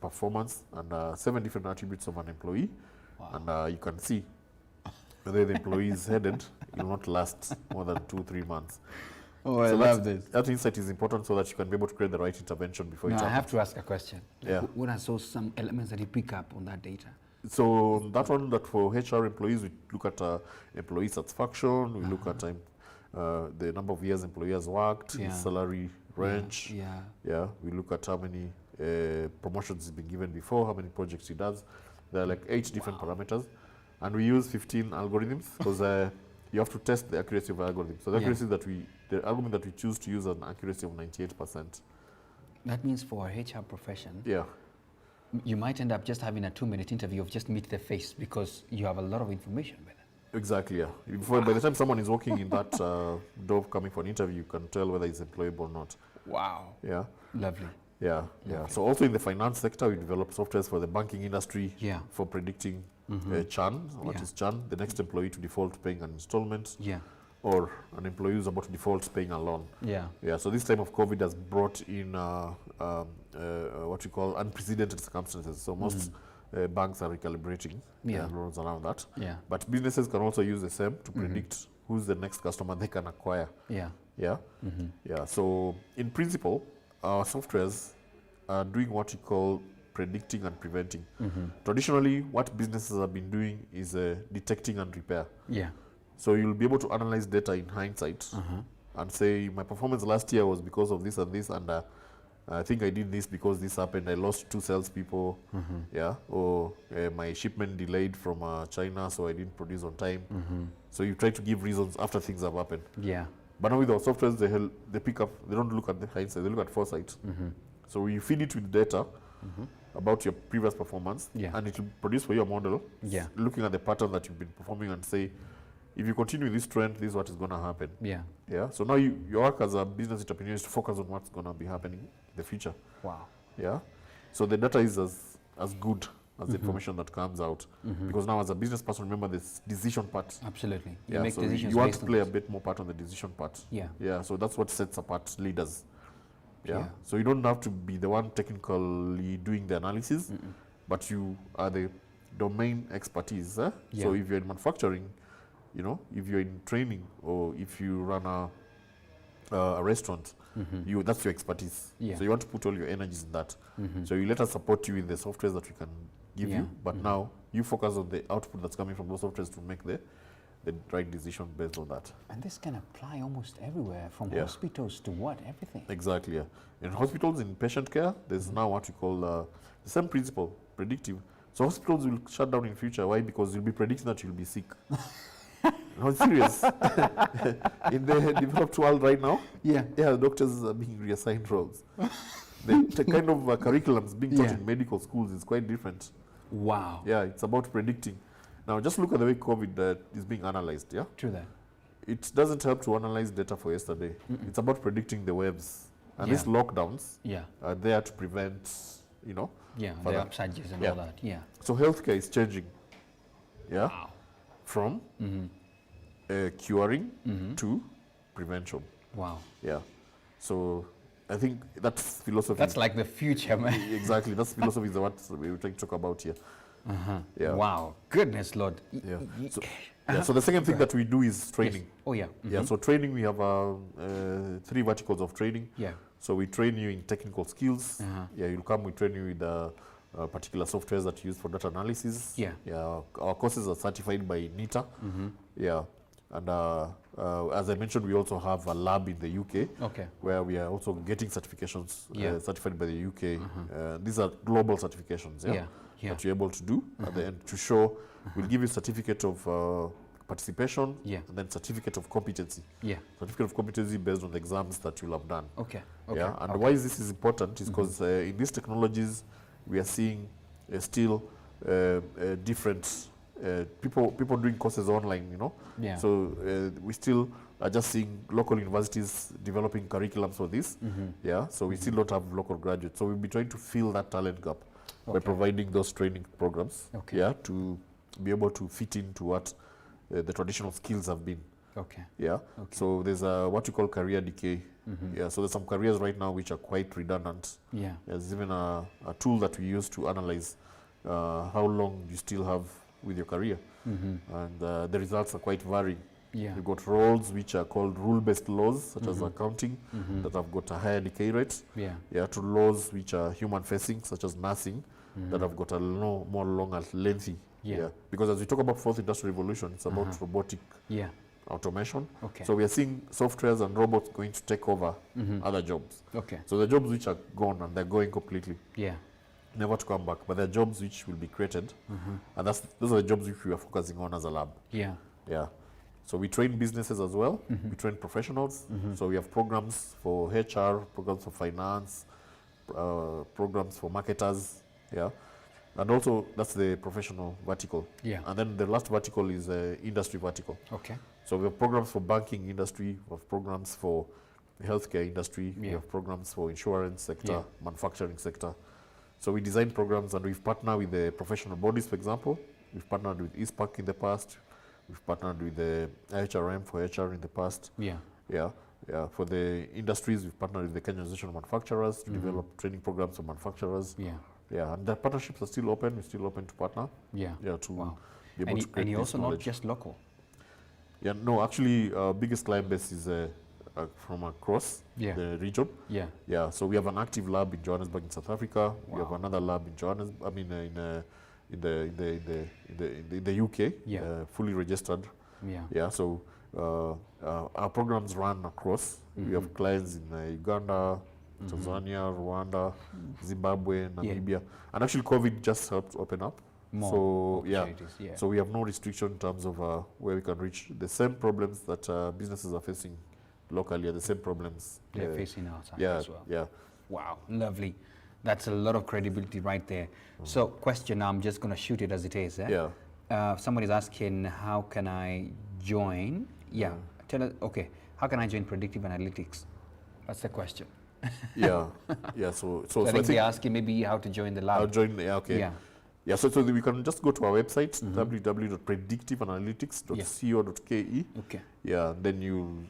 performance and 7 different attributes of an employee. Wow. And you can see whether the employee is headed, it will not last more than 2-3 months. Oh, I love this. That insight is important so that you can be able to create the right intervention before it happens. I have to ask a question. Yeah. What are some elements that you pick up on that data? So that one, that for HR employees, we look at employee satisfaction, we look at the number of years employee has worked, his salary range. Yeah. We look at how many promotions he's been given before, how many projects he does. There are like 8 different parameters. And we use 15 algorithms because you have to test the accuracy of the algorithm. So the accuracy the algorithm that we choose to use an accuracy of 98%. That means for a HR profession, yeah, you might end up just having a 2-minute interview of just meet the face because you have a lot of information with it. Exactly, yeah. By the time someone is walking in that door coming for an interview, you can tell whether he's employable or not. Wow. Yeah. Lovely. Yeah. So also in the finance sector, we develop softwares for the banking industry for predicting churn. What is churn? The next employee to default paying an installment. Yeah. Or an employee who's about to default paying a loan. Yeah. Yeah. So this time of COVID has brought in what we call unprecedented circumstances. So most banks are recalibrating loans around that. Yeah. But businesses can also use the same to predict who's the next customer they can acquire. Yeah. Yeah. Yeah. So in principle, our softwares are doing what we call predicting and preventing. Traditionally, what businesses have been doing is detecting and repair. Yeah. So you'll be able to analyze data in hindsight and say, my performance last year was because of this and this, and I think I did this because this happened. I lost 2 salespeople, yeah, or my shipment delayed from China, so I didn't produce on time. So you try to give reasons after things have happened. Yeah. But now with our softwares, they pick up, they don't look at the hindsight, they look at foresight. So you feed it with data about your previous performance, and it will produce for your model, looking at the pattern that you've been performing and say, if you continue this trend, this is what is going to happen. Yeah. Yeah. So now your work as a business entrepreneur is to focus on what's going to be happening in the future. Wow. Yeah. So the data is as good as the information that comes out, because now as a business person, remember this decision part. Absolutely. You Yeah. make So decisions you want based to on play a this. bit more part on the decision part. Yeah. Yeah. So that's what sets apart leaders. Yeah. Yeah. So you don't have to be the one technically doing the analysis, but you are the domain expertise. So if you're in manufacturing, you know, if you're in training, or if you run a restaurant, that's your expertise. Yeah. So you want to put all your energies in that. So you let us support you in the softwares that we can give you, but now you focus on the output that's coming from those softwares to make the right decision based on that. And this can apply almost everywhere, from Yeah. hospitals to what? Everything. Exactly, yeah. In hospitals, in patient care, there's now what we call the same principle, predictive. So hospitals will shut down in future. Why? Because you'll be predicting that you'll be sick. No, serious. In the developed world right now, doctors are being reassigned roles. The kind of curriculums being taught in medical schools is quite different. Wow. Yeah, it's about predicting. Now, just look at the way COVID is being analyzed, yeah? True that. It doesn't help to analyze data for yesterday. It's about predicting the waves. And these lockdowns are there to prevent, you know. Yeah, the further. upsurges and all that. Yeah. So healthcare is changing, yeah, Wow. from curing to prevention. Wow. Yeah. So I think that's philosophy. That's like the future, man. Exactly. That's philosophy is what we're trying to talk about here. Yeah. Wow. Goodness, Lord. Yeah. So the second thing that we do is training. Yes. Oh, yeah. Yeah. So training, we have 3 verticals of training. Yeah. So we train you in technical skills. Yeah. You'll come. We train you with particular softwares that you use for data analysis. Yeah. Yeah. Our courses are certified by NITA. Yeah. And as I mentioned, we also have a lab in the UK, where we are also getting certifications certified by the UK. These are global certifications, that you're able to do at the end to show. We'll give you certificate of participation, and then certificate of competency. Certificate of competency based on the exams that you'll have done. Yeah. And why this is important is because in these technologies, we are seeing still different people doing courses online, you know. So we still are just seeing local universities developing curriculums for this. Yeah. So we still don't have local graduates. So we'll be trying to fill that talent gap by providing those training programs. Yeah. To be able to fit into what the traditional skills have been. Yeah. So there's what you call career decay. Yeah. So there's some careers right now which are quite redundant. There's even a tool that we use to analyze how long you still have with your career, and the results are quite varying. You've got roles which are called rule-based laws, such as accounting, that have got a higher decay rate. To laws which are human-facing, such as nursing, that have got a more longer, lengthy. Because as we talk about fourth industrial revolution, it's about robotic automation. So we are seeing softwares and robots going to take over other jobs. So the jobs which are gone, and they're going completely. Never to come back, but there are jobs which will be created, and those are the jobs which we are focusing on as a lab. So we train businesses as well. We train professionals. So we have programs for HR, programs for finance, programs for marketers. And also that's the professional vertical. And then the last vertical is industry vertical. So we have programs for banking industry. We have programs for the healthcare industry. We have programs for insurance sector, manufacturing sector. So we design programs, and we've partnered with the professional bodies, for example. We've partnered with ISPAC in the past. We've partnered with the IHRM for HR in the past. For the industries, we've partnered with the Kenya Association of Manufacturers to develop training programs for manufacturers. And the partnerships are still open. We're still open to partner. To be able to create and you're also knowledge. not just local. Yeah, no, actually, our biggest client base is from across Yeah. the region. Yeah. Yeah, so we have an active lab in Johannesburg in South Africa. We have Wow. another lab in Johannesburg. I mean, in the UK, Yeah. fully registered. Yeah. Yeah, so our programs run across. We have clients in Uganda, Tanzania, Rwanda, Zimbabwe, Namibia, and actually COVID just helped open up. More So yeah, opportunities, yeah. so we have no restriction in terms of where we can reach. The same problems that businesses are facing locally are the same problems They're facing outside yeah, as well. yeah. Wow, lovely. That's a lot of credibility right there. So, question, I'm just going to shoot it as it is. Eh? Yeah. Somebody's asking, how can I join? Yeah, tell us, okay, how can I join predictive analytics? That's the question. Yeah, yeah. So I think they're asking maybe how to join the lab. I'll join. Yeah, okay. Yeah. Yeah, so we can just go to our website, www.predictiveanalytics.co.ke. Okay. Yeah, then you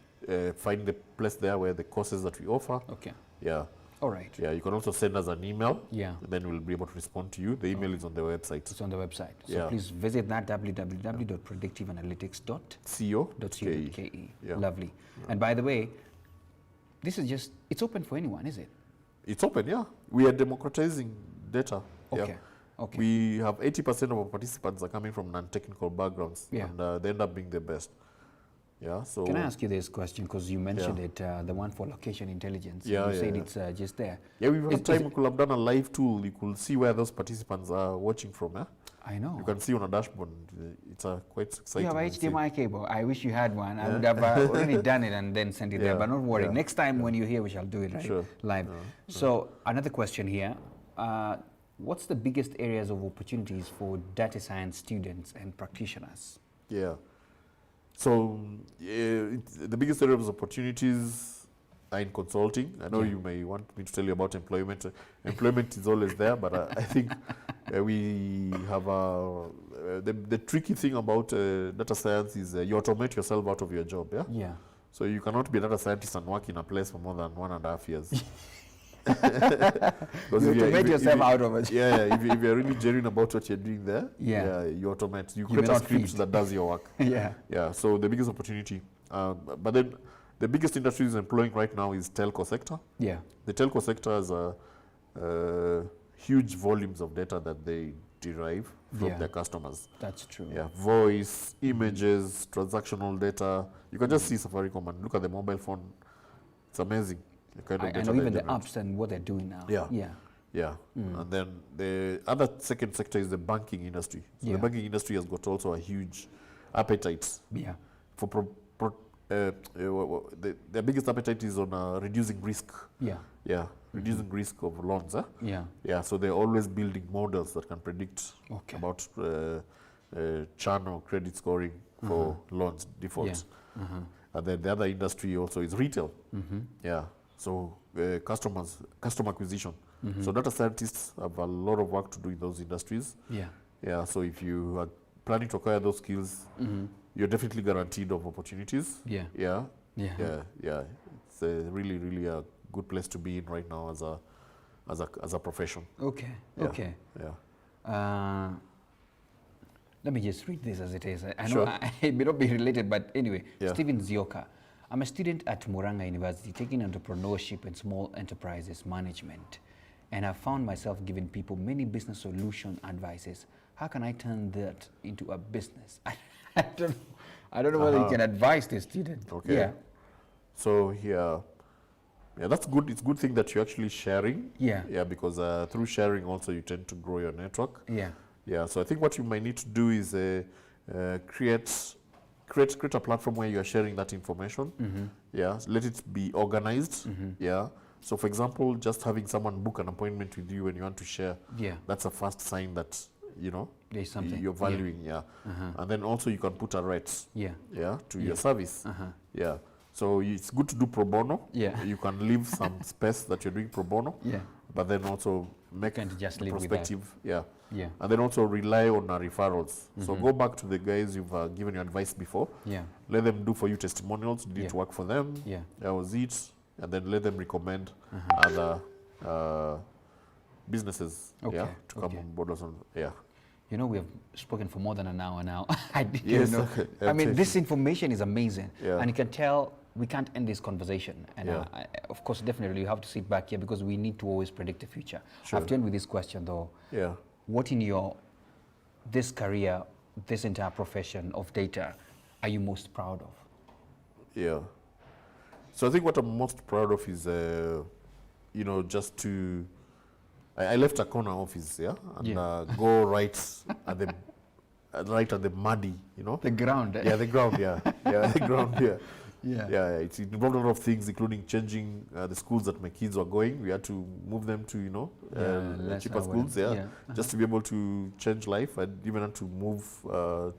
find the place there where the courses that we offer. Okay. Yeah. All right. Yeah, you can also send us an email. Yeah. And then we'll be able to respond to you. The email is on the website. It's on the website. So Yeah. please visit that www.predictiveanalytics.co.ke. CO.ke. Yeah. Lovely. And by the way, this is just, it's open for anyone, is it? It's open, yeah. We are democratizing data. Okay. Yeah. Okay. We have 80% of our participants are coming from non-technical backgrounds. Yeah. And they end up being the best. Yeah, so... Can I ask you this question, because you mentioned it, the one for location intelligence. Yeah, you said yeah. it's just there. Yeah, we've Is had time, it- we could have done a live tool. You could see where those participants are watching from. Yeah? I know. You can see on a dashboard. It's quite You exciting. have an to see. HDMI cable. I wish you had one. I would have already done it and then sent it there. Yeah, But not worry. yeah, Next time when you're here, we shall do it right Sure. live. So another question here. What's the biggest areas of opportunities for data science students and practitioners? Yeah. So the biggest areas of opportunities are in consulting. I know Yeah. you may want me to tell you about employment. Employment is always there, but I think we have the tricky thing about data science is you automate yourself out of your job. Yeah. Yeah. So you cannot be a data scientist and work in a place for more than 1.5 years. You automate yourself out of it. Yeah, yeah. If you're really genuine about what you're doing there, Yeah. you automate. You You may create a not script feed. that does your work. Yeah. Yeah, so the biggest opportunity. But then the biggest industry is employing right now is telco sector. Yeah. The telco sector has huge volumes of data that they derive from Yeah. their customers. That's true. Yeah, voice, images, transactional data. You can just see Safaricom and look at the mobile phone. It's amazing. The kind of I data know they even the generate. apps and what they're doing now. Yeah. Yeah. Yeah, and then the other second sector is the banking industry. So Yeah. the banking industry has got also a huge appetite Yeah. for their biggest appetite is on reducing risk. Yeah. Yeah, reducing risk of loans. Yeah. Yeah, so they're always building models that can predict Okay. about churn or credit scoring for loans defaults. Uh-huh. And then the other industry also is retail. Yeah, so customer acquisition. So data scientists have a lot of work to do in those industries. Yeah. Yeah, so if you are planning to acquire those skills, you're definitely guaranteed of opportunities. Yeah. Yeah, Yeah. yeah. It's really, really a good place to be in right now as a profession. Okay. Yeah. Okay. Yeah. Let me just read this as it is. I know Sure. it may not be related, but anyway. Yeah. Stephen Zioka. I'm a student at Muranga University taking entrepreneurship and small enterprises management. And I've found myself giving people many business solution advices. How can I turn that into a business? I don't know whether you can advise the student. Okay. Yeah. So yeah, that's good. It's a good thing that you're actually sharing. Yeah. Yeah, because through sharing also you tend to grow your network. Yeah. Yeah. So I think what you might need to do is create a platform where you are sharing that information. Yeah. Let it be organized. Yeah. So for example, just having someone book an appointment with you when you want to share. Yeah. That's a first sign that There's something. you're valuing. Yeah. And then also you can put a rate. Yeah. Yeah, to your service. Yeah. So it's good to do pro bono. Yeah. You can leave some space that you're doing pro bono. Yeah. But then also make Can't just the live with that. perspective. Yeah. Yeah. And then also rely on referrals. So go back to the guys you've given your advice before. Yeah. Let them do for you testimonials. Did it Yeah. work for them? Yeah. That was it. And then let them recommend other businesses. Okay, Yeah. To come okay. on board or something. Yeah. You know, we have spoken for more than an hour now. Yes, you know, okay. I mean, this information is amazing. Yeah. And you can tell we can't end this conversation. And Yeah. of course, definitely you have to sit back here because we need to always predict the future. Sure. I've to end with this question though. Yeah. What in this career, this entire profession of data, are you most proud of? Yeah. So I think what I'm most proud of is, you know, just to, I left a corner office, yeah, and go right at the muddy, you know. The ground. Yeah, the ground, yeah. Yeah, the ground, yeah. Yeah. Yeah, it involved a lot of things, including changing the schools that my kids were going. We had to move them to, you know, cheaper schools, just to be able to change life. I even had to move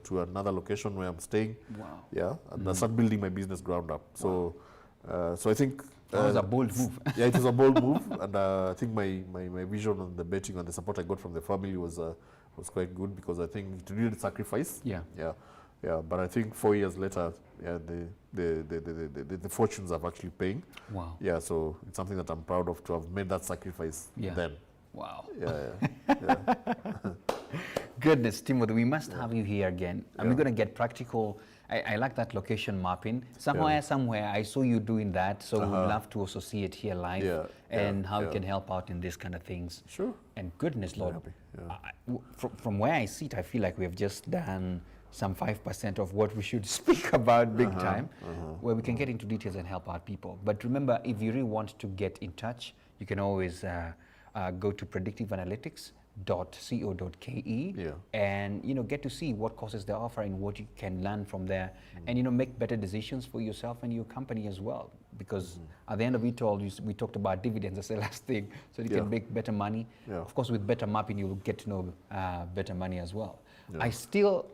to another location where I'm staying. Wow. Yeah, and I started building my business ground up. So, so I think that was a bold move. yeah, it was a bold move, and I think my vision on the betting and the support I got from the family was quite good, because I think it needed sacrifice. Yeah. Yeah. Yeah, but I think 4 years later, yeah, the fortunes are actually paying. Wow. Yeah, so it's something that I'm proud of, to have made that sacrifice then. Wow. Yeah. Goodness, Timothy, we must have you here again. And we're going to get practical. I like that location mapping. Somewhere, I saw you doing that, so we'd love to also see it here live and how you can help out in these kind of things. Sure. And goodness, Lord, happy. from where I sit, I feel like we have just done some 5% of what we should speak about big time, where we can get into details and help out people. But remember, if you really want to get in touch, you can always go to predictiveanalytics.co.ke and get to see what courses they offer and what you can learn from there, and make better decisions for yourself and your company as well. Because at the end of it all, we talked about dividends as the last thing, so you can make better money. Of course, with better mapping, you'll get to know better money as well. I still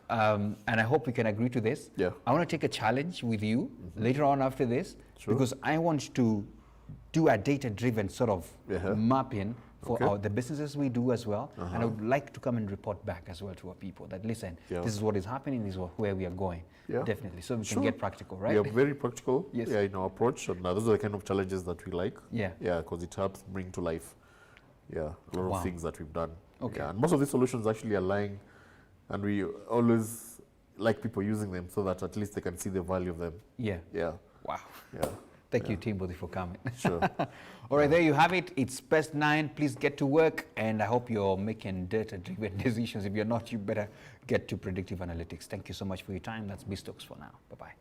and I hope we can agree to this. I want to take a challenge with you later on after this, because I want to do a data-driven sort of mapping for the businesses we do as well. And I would like to come and report back as well to our people that, listen, this is what is happening, this is where we are going. Definitely. So we can get practical, right? We are very practical in our approach, and those are the kind of challenges that we like. Yeah, because it helps bring to life a lot of things that we've done. And most of these solutions actually are lying, and we always like people using them so that at least they can see the value of them. Wow. Thank you, Timothy, for coming. Sure. All right, there you have it. It's Pest 9. Please get to work, and I hope you're making data-driven decisions. If you're not, you better get to Predictive Analytics. Thank you so much for your time. That's BizTalks for now. Bye-bye.